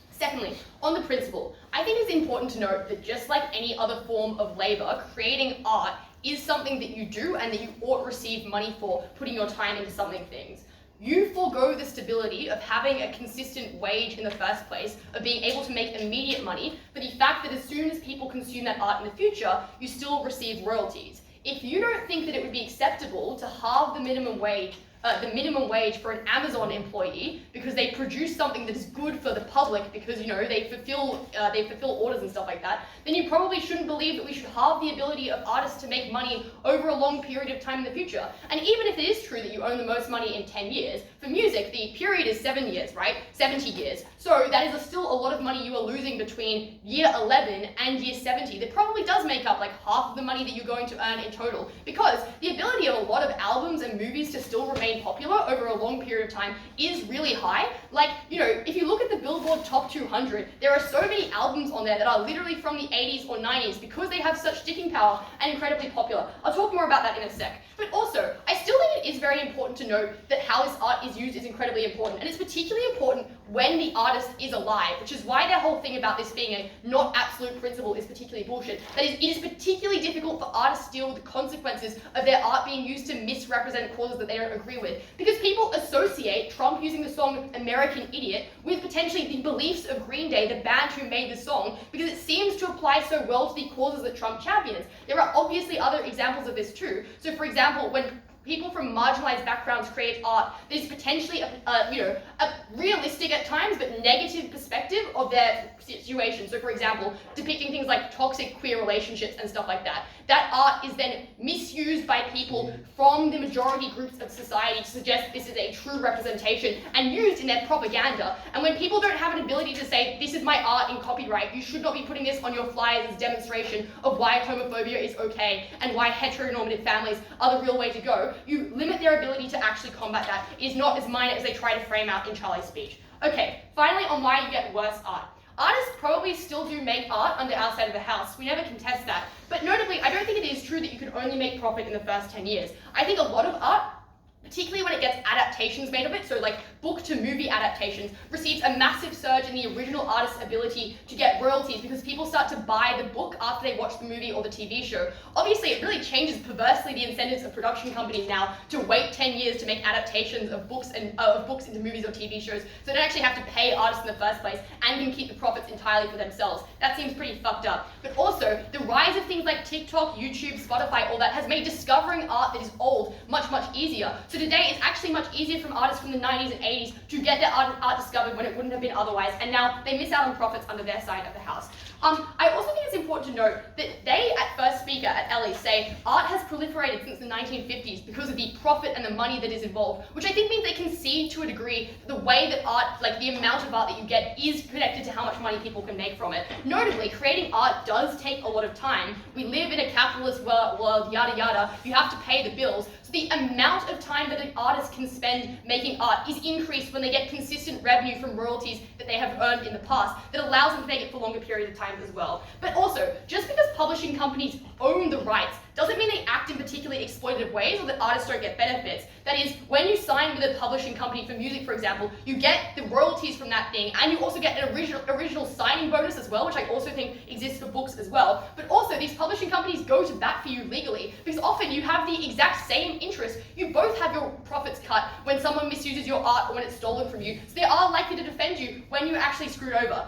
Secondly, on the principle, I think it's important to note that just like any other form of labor, creating art is something that you do and that you ought to receive money for putting your time into something things. You forego the stability of having a consistent wage in the first place, of being able to make immediate money, for the fact that as soon as people consume that art in the future, you still receive royalties. If you don't think that it would be acceptable to halve the minimum wage for an Amazon employee because they produce something that is good for the public because, you know, they fulfill orders and stuff like that, then you probably shouldn't believe that we should halve the ability of artists to make money over a long period of time in the future. And even if it is true that you earn the most money in 10 years, for music, the period is 7 years, right? 70 years. So that is still a lot of money you are losing between year 11 and year 70. That probably does make up like half of the money that you're going to earn in total, because the ability of a lot of albums and movies to still remain popular over a long period of time is really high. Like, you know, if you look at the Billboard Top 200, there are so many albums on there that are literally from the 80s or 90s because they have such sticking power and incredibly popular. I'll talk more about that in a sec. But also, I still think it is very important to note that how this art is used is incredibly important, and it's particularly important when the artist is alive, which is why their whole thing about this being a not absolute principle is particularly bullshit. That is, it is particularly difficult for artists to deal with the consequences of their art being used to misrepresent causes that they don't agree with, because people associate Trump using the song American Idiot with potentially the beliefs of Green Day, the band who made the song, because it seems to apply so well to the causes that Trump champions. There are obviously other examples of this too. So for example, when people from marginalized backgrounds create art that is potentially a realistic at times but negative perspective of their situation. So for example, depicting things like toxic queer relationships and stuff like that. That art is then misused by people from the majority groups of society to suggest this is a true representation and used in their propaganda. And when people don't have an ability to say, this is my art in copyright, you should not be putting this on your flyers as demonstration of why homophobia is okay and why heteronormative families are the real way to go, you limit their ability to actually combat that. It is not as minor as they try to frame out in Charlie's speech. Okay, finally on why you get worse art. Artists probably still do make art under our side of the house. We never contest that. But notably, I don't think it is true that you can only make profit in the first 10 years. I think a lot of art, particularly when it gets adaptations made of it, so like book to movie adaptations, receives a massive surge in the original artist's ability to get royalties because people start to buy the book after they watch the movie or the TV show. Obviously, it really changes perversely the incentives of production companies now to wait 10 years to make adaptations of books and books into movies or TV shows, so they don't actually have to pay artists in the first place and can keep the profits entirely for themselves. That seems pretty fucked up. But also, the rise of things like TikTok, YouTube, Spotify, all that has made discovering art that is old much, much easier. So today, it's actually much easier from artists from the 90s and 80s to get their art discovered when it wouldn't have been otherwise, and now they miss out on profits under their side of the house. I also think it's important to note that they, at First Speaker at Ellie, say art has proliferated since the 1950s because of the profit and the money that is involved, which I think means they concede to a degree the way that art, like the amount of art that you get, is connected to how much money people can make from it. Notably, creating art does take a lot of time. We live in a capitalist world, yada yada. You have to pay the bills. So the amount of time that an artist can spend making art is increased when they get consistent revenue from royalties that they have earned in the past that allows them to make it for longer periods of time as well. But also, just because publishing companies own the rights doesn't mean they act in particularly exploitative ways or that artists don't get benefits. That is, when you sign with a publishing company for music, for example, you get the royalties from that thing, and you also get an original signing bonus as well, which I also think exists for books as well. But also, these publishing companies go to bat for you legally, because often you have the exact same interest. You both have your profits cut when someone misuses your art or when it's stolen from you, so they are likely to defend you when you're actually screwed over.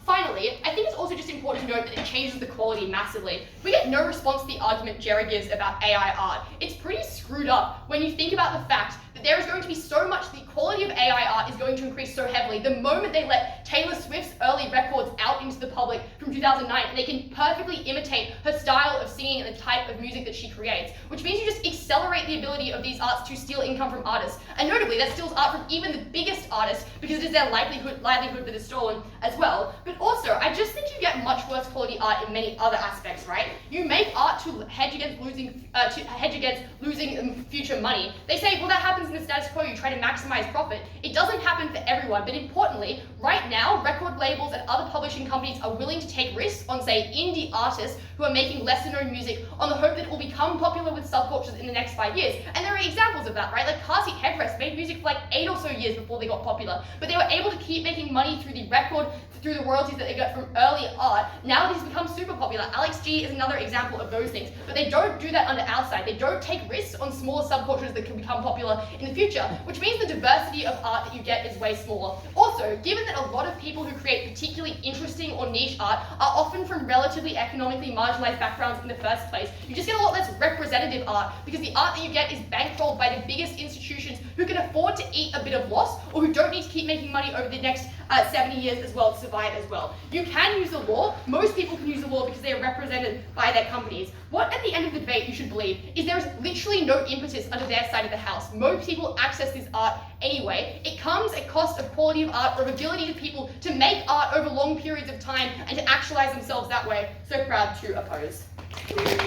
Finally, I think it's also just important to note that it changes the quality massively. We get no response to the argument Jerry gives about AI art. It's pretty screwed up when you think about the fact that there is going to be so much, the quality of AI art is going to increase so heavily. The moment they let Taylor Swift's early records out into the public from 2009, and they can perfectly imitate her style of singing and the type of music that she creates, which means you just accelerate the ability of these arts to steal income from artists. And notably, that steals art from even the biggest artists because it is their livelihood that is stolen as well. But also, I just think you get much worse quality art in many other aspects, right? You make art to hedge against losing future money. They say, well, that happens in the status quo. You try to maximize profit. It doesn't happen for everyone, but importantly, right now, record labels and other publishing companies are willing to take risks on, say, indie artists who are making lesser-known music on the hope that it will become popular with subcultures in the next 5 years. And there are examples of that, right? Like Car Seat Headrest made music for like 8 or so years before they got popular, but they were able to keep making money through the record, through the royalties that they got from early art. Now that he's become super popular. Alex G is another example of those things, but they don't do that under our side. They don't take risks on smaller subcultures that can become popular in the future, which means the diversity of art that you get is way smaller. Also, given that a lot of people who create particularly interesting or niche art are often from relatively economically marginalized backgrounds in the first place, you just get a lot less representative art because the art that you get is bankrolled by the biggest institutions who can afford to eat a bit of loss or who don't need to keep making money over the next 70 years as well to survive as well. You can use the law. Most people can use the law because they are represented by their companies. What at the end of the debate you should believe is there is literally no impetus under their side of the house. Most people access this art anyway. It comes at cost of quality of art or of ability to people to make art over long periods of time and to actualize themselves that way. So proud to oppose. Thank you very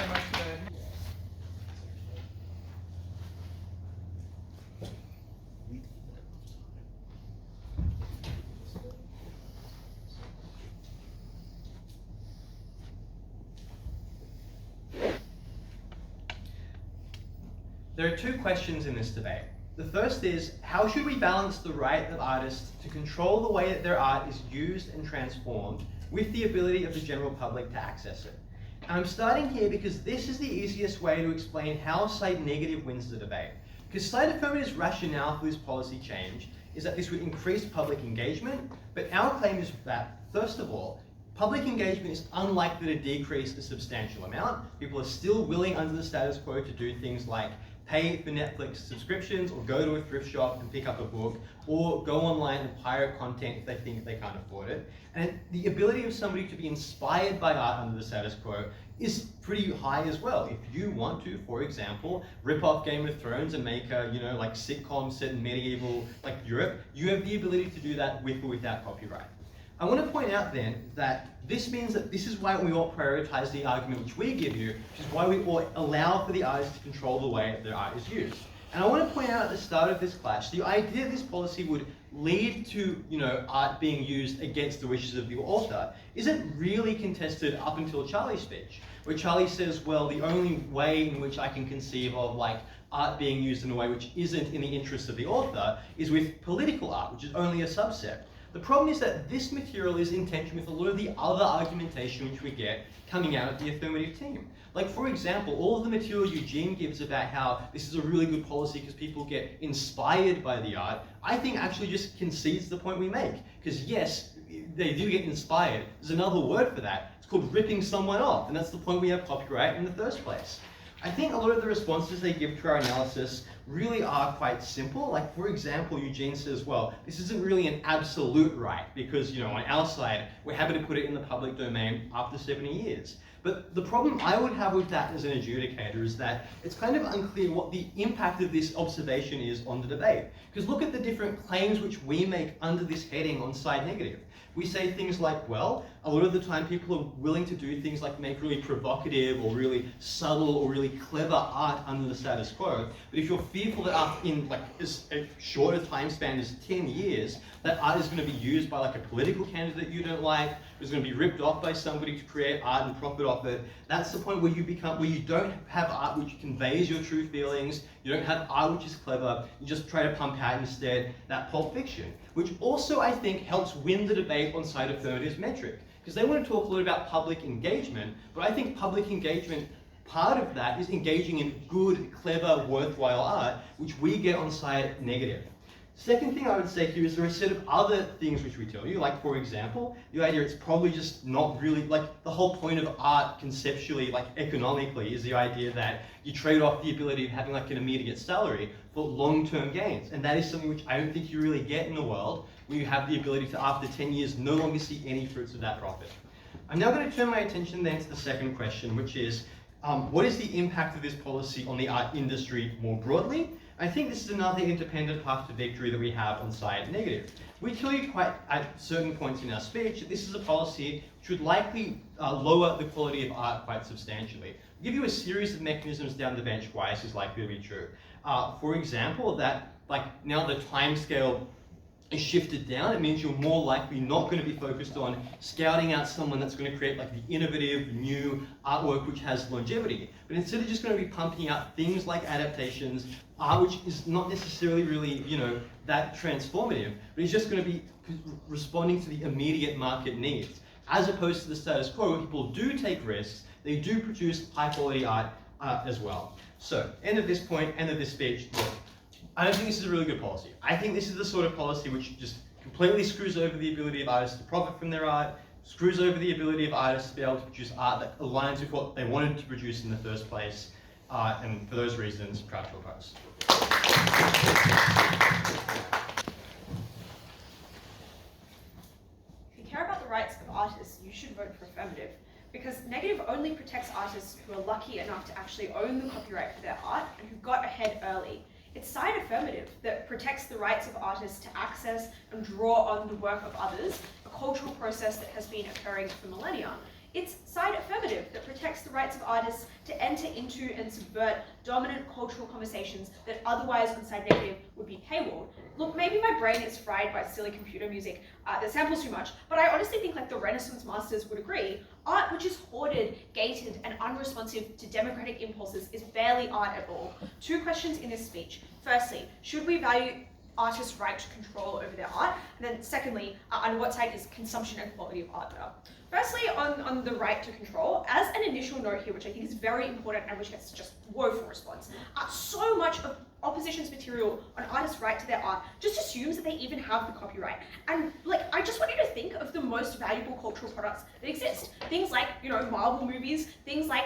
much for that. There are two questions in this debate. The first is, how should we balance the right of artists to control the way that their art is used and transformed with the ability of the general public to access it? And I'm starting here because this is the easiest way to explain how Slate Negative wins the debate. Because Slate Affirmative's rationale for this policy change is that this would increase public engagement, but our claim is that, first of all, public engagement is unlikely to decrease a substantial amount. People are still willing under the status quo to do things like pay for Netflix subscriptions, or go to a thrift shop and pick up a book, or go online and pirate content if they think they can't afford it. And the ability of somebody to be inspired by art under the status quo is pretty high as well. If you want to, for example, rip off Game of Thrones and make a, like sitcom set in medieval, like Europe, you have the ability to do that with or without copyright. I want to point out then that this means that this is why we ought prioritize the argument which we give you, which is why we ought allow for the artist to control the way their art is used. And I want to point out at the start of this clash, the idea that this policy would lead to, art being used against the wishes of the author isn't really contested up until Charlie's speech, where Charlie says, well, the only way in which I can conceive of art being used in a way which isn't in the interest of the author is with political art, which is only a subset. The problem is that this material is in tension with a lot of the other argumentation which we get coming out of the affirmative team. Like, for example, all of the material Eugene gives about how this is a really good policy because people get inspired by the art, I think actually just concedes the point we make. Because yes, they do get inspired. There's another word for that. It's called ripping someone off, and that's the point we have copyright in the first place. I think a lot of the responses they give to our analysis really are quite simple. Like, for example, Eugene says, well, this isn't really an absolute right because, on our side, we're happy to put it in the public domain after 70 years. But the problem I would have with that as an adjudicator is that it's kind of unclear what the impact of this observation is on the debate. Because look at the different claims which we make under this heading on side negative. We say things like, well, a lot of the time people are willing to do things like make really provocative or really subtle or really clever art under the status quo. But if you're fearful that in as short a time span as 10 years, that art is going to be used by a political candidate you don't like, is going to be ripped off by somebody to create art and profit off it, that's the point where you don't have art which conveys your true feelings, you don't have art which is clever, you just try to pump out instead that pulp fiction, which also I think helps win the debate on side affirmative's metric. Because they want to talk a lot about public engagement, but I think public engagement, part of that is engaging in good, clever, worthwhile art, which we get on side negative. Second thing I would say here is there are a set of other things which we tell you, like for example, the idea it's probably just not really, the whole point of art conceptually, economically, is the idea that you trade off the ability of having an immediate salary for long-term gains. And that is something which I don't think you really get in the world where you have the ability to, after 10 years, no longer see any fruits of that profit. I'm now going to turn my attention then to the second question, which is, what is the impact of this policy on the art industry more broadly? I think this is another independent path to victory that we have on side negative. We tell you quite at certain points in our speech that this is a policy which would likely lower the quality of art quite substantially. I'll give you a series of mechanisms down the bench why this is likely to be true. For example, that now the timescale is shifted down, it means you're more likely not going to be focused on scouting out someone that's going to create the innovative new artwork which has longevity, but instead of just going to be pumping out things like adaptations, art which is not necessarily really, that transformative, but it's just going to be responding to the immediate market needs, as opposed to the status quo where people do take risks, they do produce high quality art as well. So, end of this point, end of this speech. Look, I don't think this is a really good policy. I think this is the sort of policy which just completely screws over the ability of artists to profit from their art, screws over the ability of artists to be able to produce art that aligns with what they wanted to produce in the first place. And for those reasons, proud to oppose. If you care about the rights of artists, you should vote for Affirmative, because negative only protects artists who are lucky enough to actually own the copyright for their art and who got ahead early. It's side affirmative that protects the rights of artists to access and draw on the work of others, a cultural process that has been occurring for millennia. It's side affirmative that protects the rights of artists to enter into and subvert dominant cultural conversations that otherwise on side negative would be paywalled. Look, maybe my brain is fried by silly computer music that samples too much, but I honestly think the Renaissance masters would agree. Art which is hoarded, gated, and unresponsive to democratic impulses is barely art at all. Two questions in this speech. Firstly, should we value artists' right to control over their art? And then secondly, on what side is consumption and quality of art better? Firstly, on the right to control, as an initial note here, which I think is very important and which gets just woeful response, so much of opposition's material on artists' right to their art just assumes that they even have the copyright. And I just want you to think of the most valuable cultural products that exist. Things like, Marvel movies, things like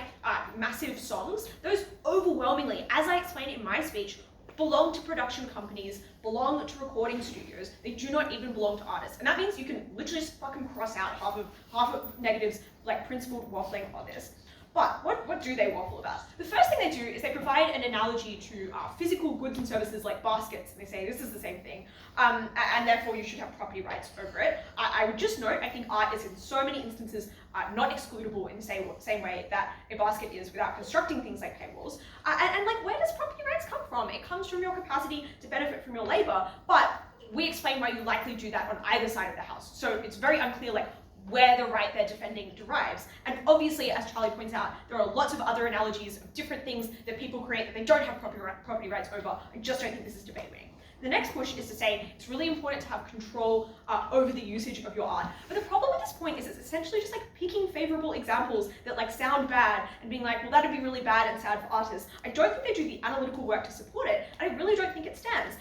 massive songs, those overwhelmingly, as I explained in my speech, belong to production companies, belong to recording studios. They do not even belong to artists. And that means you can literally just fucking cross out half of negatives like principled waffling on this. But what do they waffle about? The first thing they do is they provide an analogy to physical goods and services like baskets. And they say this is the same thing, and therefore you should have property rights over it. I would just note, I think art is in so many instances not excludable in the same way that a basket is without constructing things like paywalls. And where does property rights come from? It comes from your capacity to benefit from your labor, but we explain why you likely do that on either side of the house. So it's very unclear where the right they're defending derives. And obviously, as Charlie points out, there are lots of other analogies of different things that people create that they don't have property rights over. I just don't think this is debate winning. The next push is to say it's really important to have control over the usage of your art. But the problem with this point is it's essentially just picking favorable examples that sound bad and being well, that'd be really bad and sad for artists. I don't think they do the analytical work to support it, and I really don't think it stands.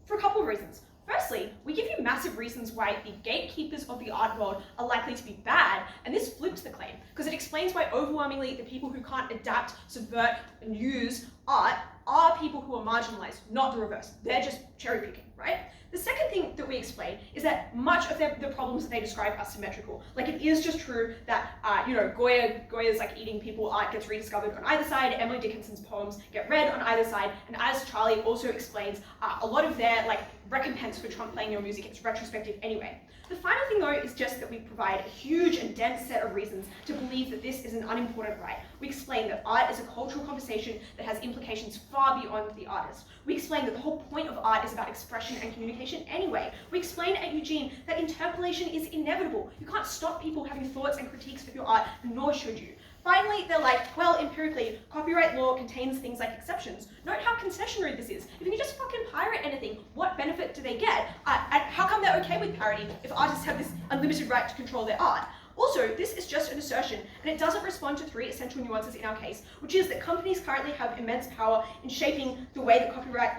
For a couple of reasons. Firstly, we give you massive reasons why the gatekeepers of the art world are likely to be bad, and this flips the claim, because it explains why overwhelmingly the people who can't adapt, subvert, and use art are people who are marginalized, not the reverse. They're just cherry picking, right? The second thing that we explain is that much of the problems that they describe are symmetrical. It is just true that, Goya's eating people art gets rediscovered on either side, Emily Dickinson's poems get read on either side, and as Charlie also explains, a lot of their recompense for Trump playing your music is retrospective anyway. The final thing though is just that we provide a huge and dense set of reasons to believe that this is an unimportant right. We explain that art is a cultural conversation that has implications far beyond the artist. We explain that the whole point of art is about expression and communication anyway. We explain at Eugene that interpolation is inevitable. You can't stop people having thoughts and critiques of your art, nor should you. Finally, they're well, empirically, copyright law contains things like exceptions. Note how concessionary this is. If you can just fucking pirate anything, what benefit do they get? And how come they're okay with parody if artists have this unlimited right to control their art? Also, this is just an assertion, and it doesn't respond to three essential nuances in our case, which is that companies currently have immense power in shaping the way that copyright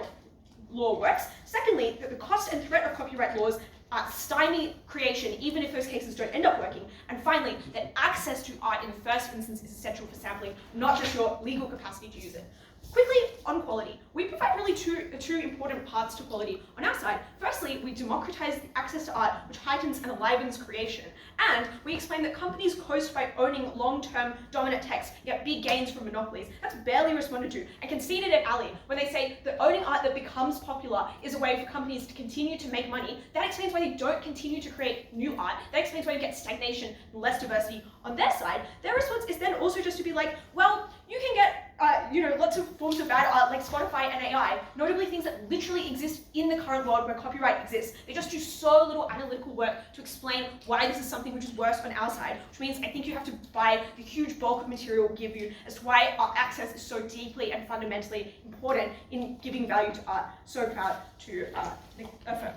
law works. Secondly, that the cost and threat of copyright laws stymie creation, even if those cases don't end up working. And finally, that access to art in the first instance is essential for sampling, not just your legal capacity to use it. Quickly, on quality. We provide really two important parts to quality on our side. Firstly, we democratize access to art, which heightens and enlivens creation. And we explain that companies coast by owning long-term dominant text, yet big gains from monopolies. That's barely responded to, and conceded at Alley when they say that owning art that becomes popular is a way for companies to continue to make money. That explains why they don't continue to create new art. That explains why you get stagnation and less diversity on their side. Their response is then also just to be well, you can get lots of forms of bad art like Spotify and AI, notably things that literally exist in the current world where copyright exists. They just do so little analytical work to explain why this is something which is worse on our side, which means I think you have to buy the huge bulk of material we give you as to why our access is so deeply and fundamentally important in giving value to art. So proud to affirm.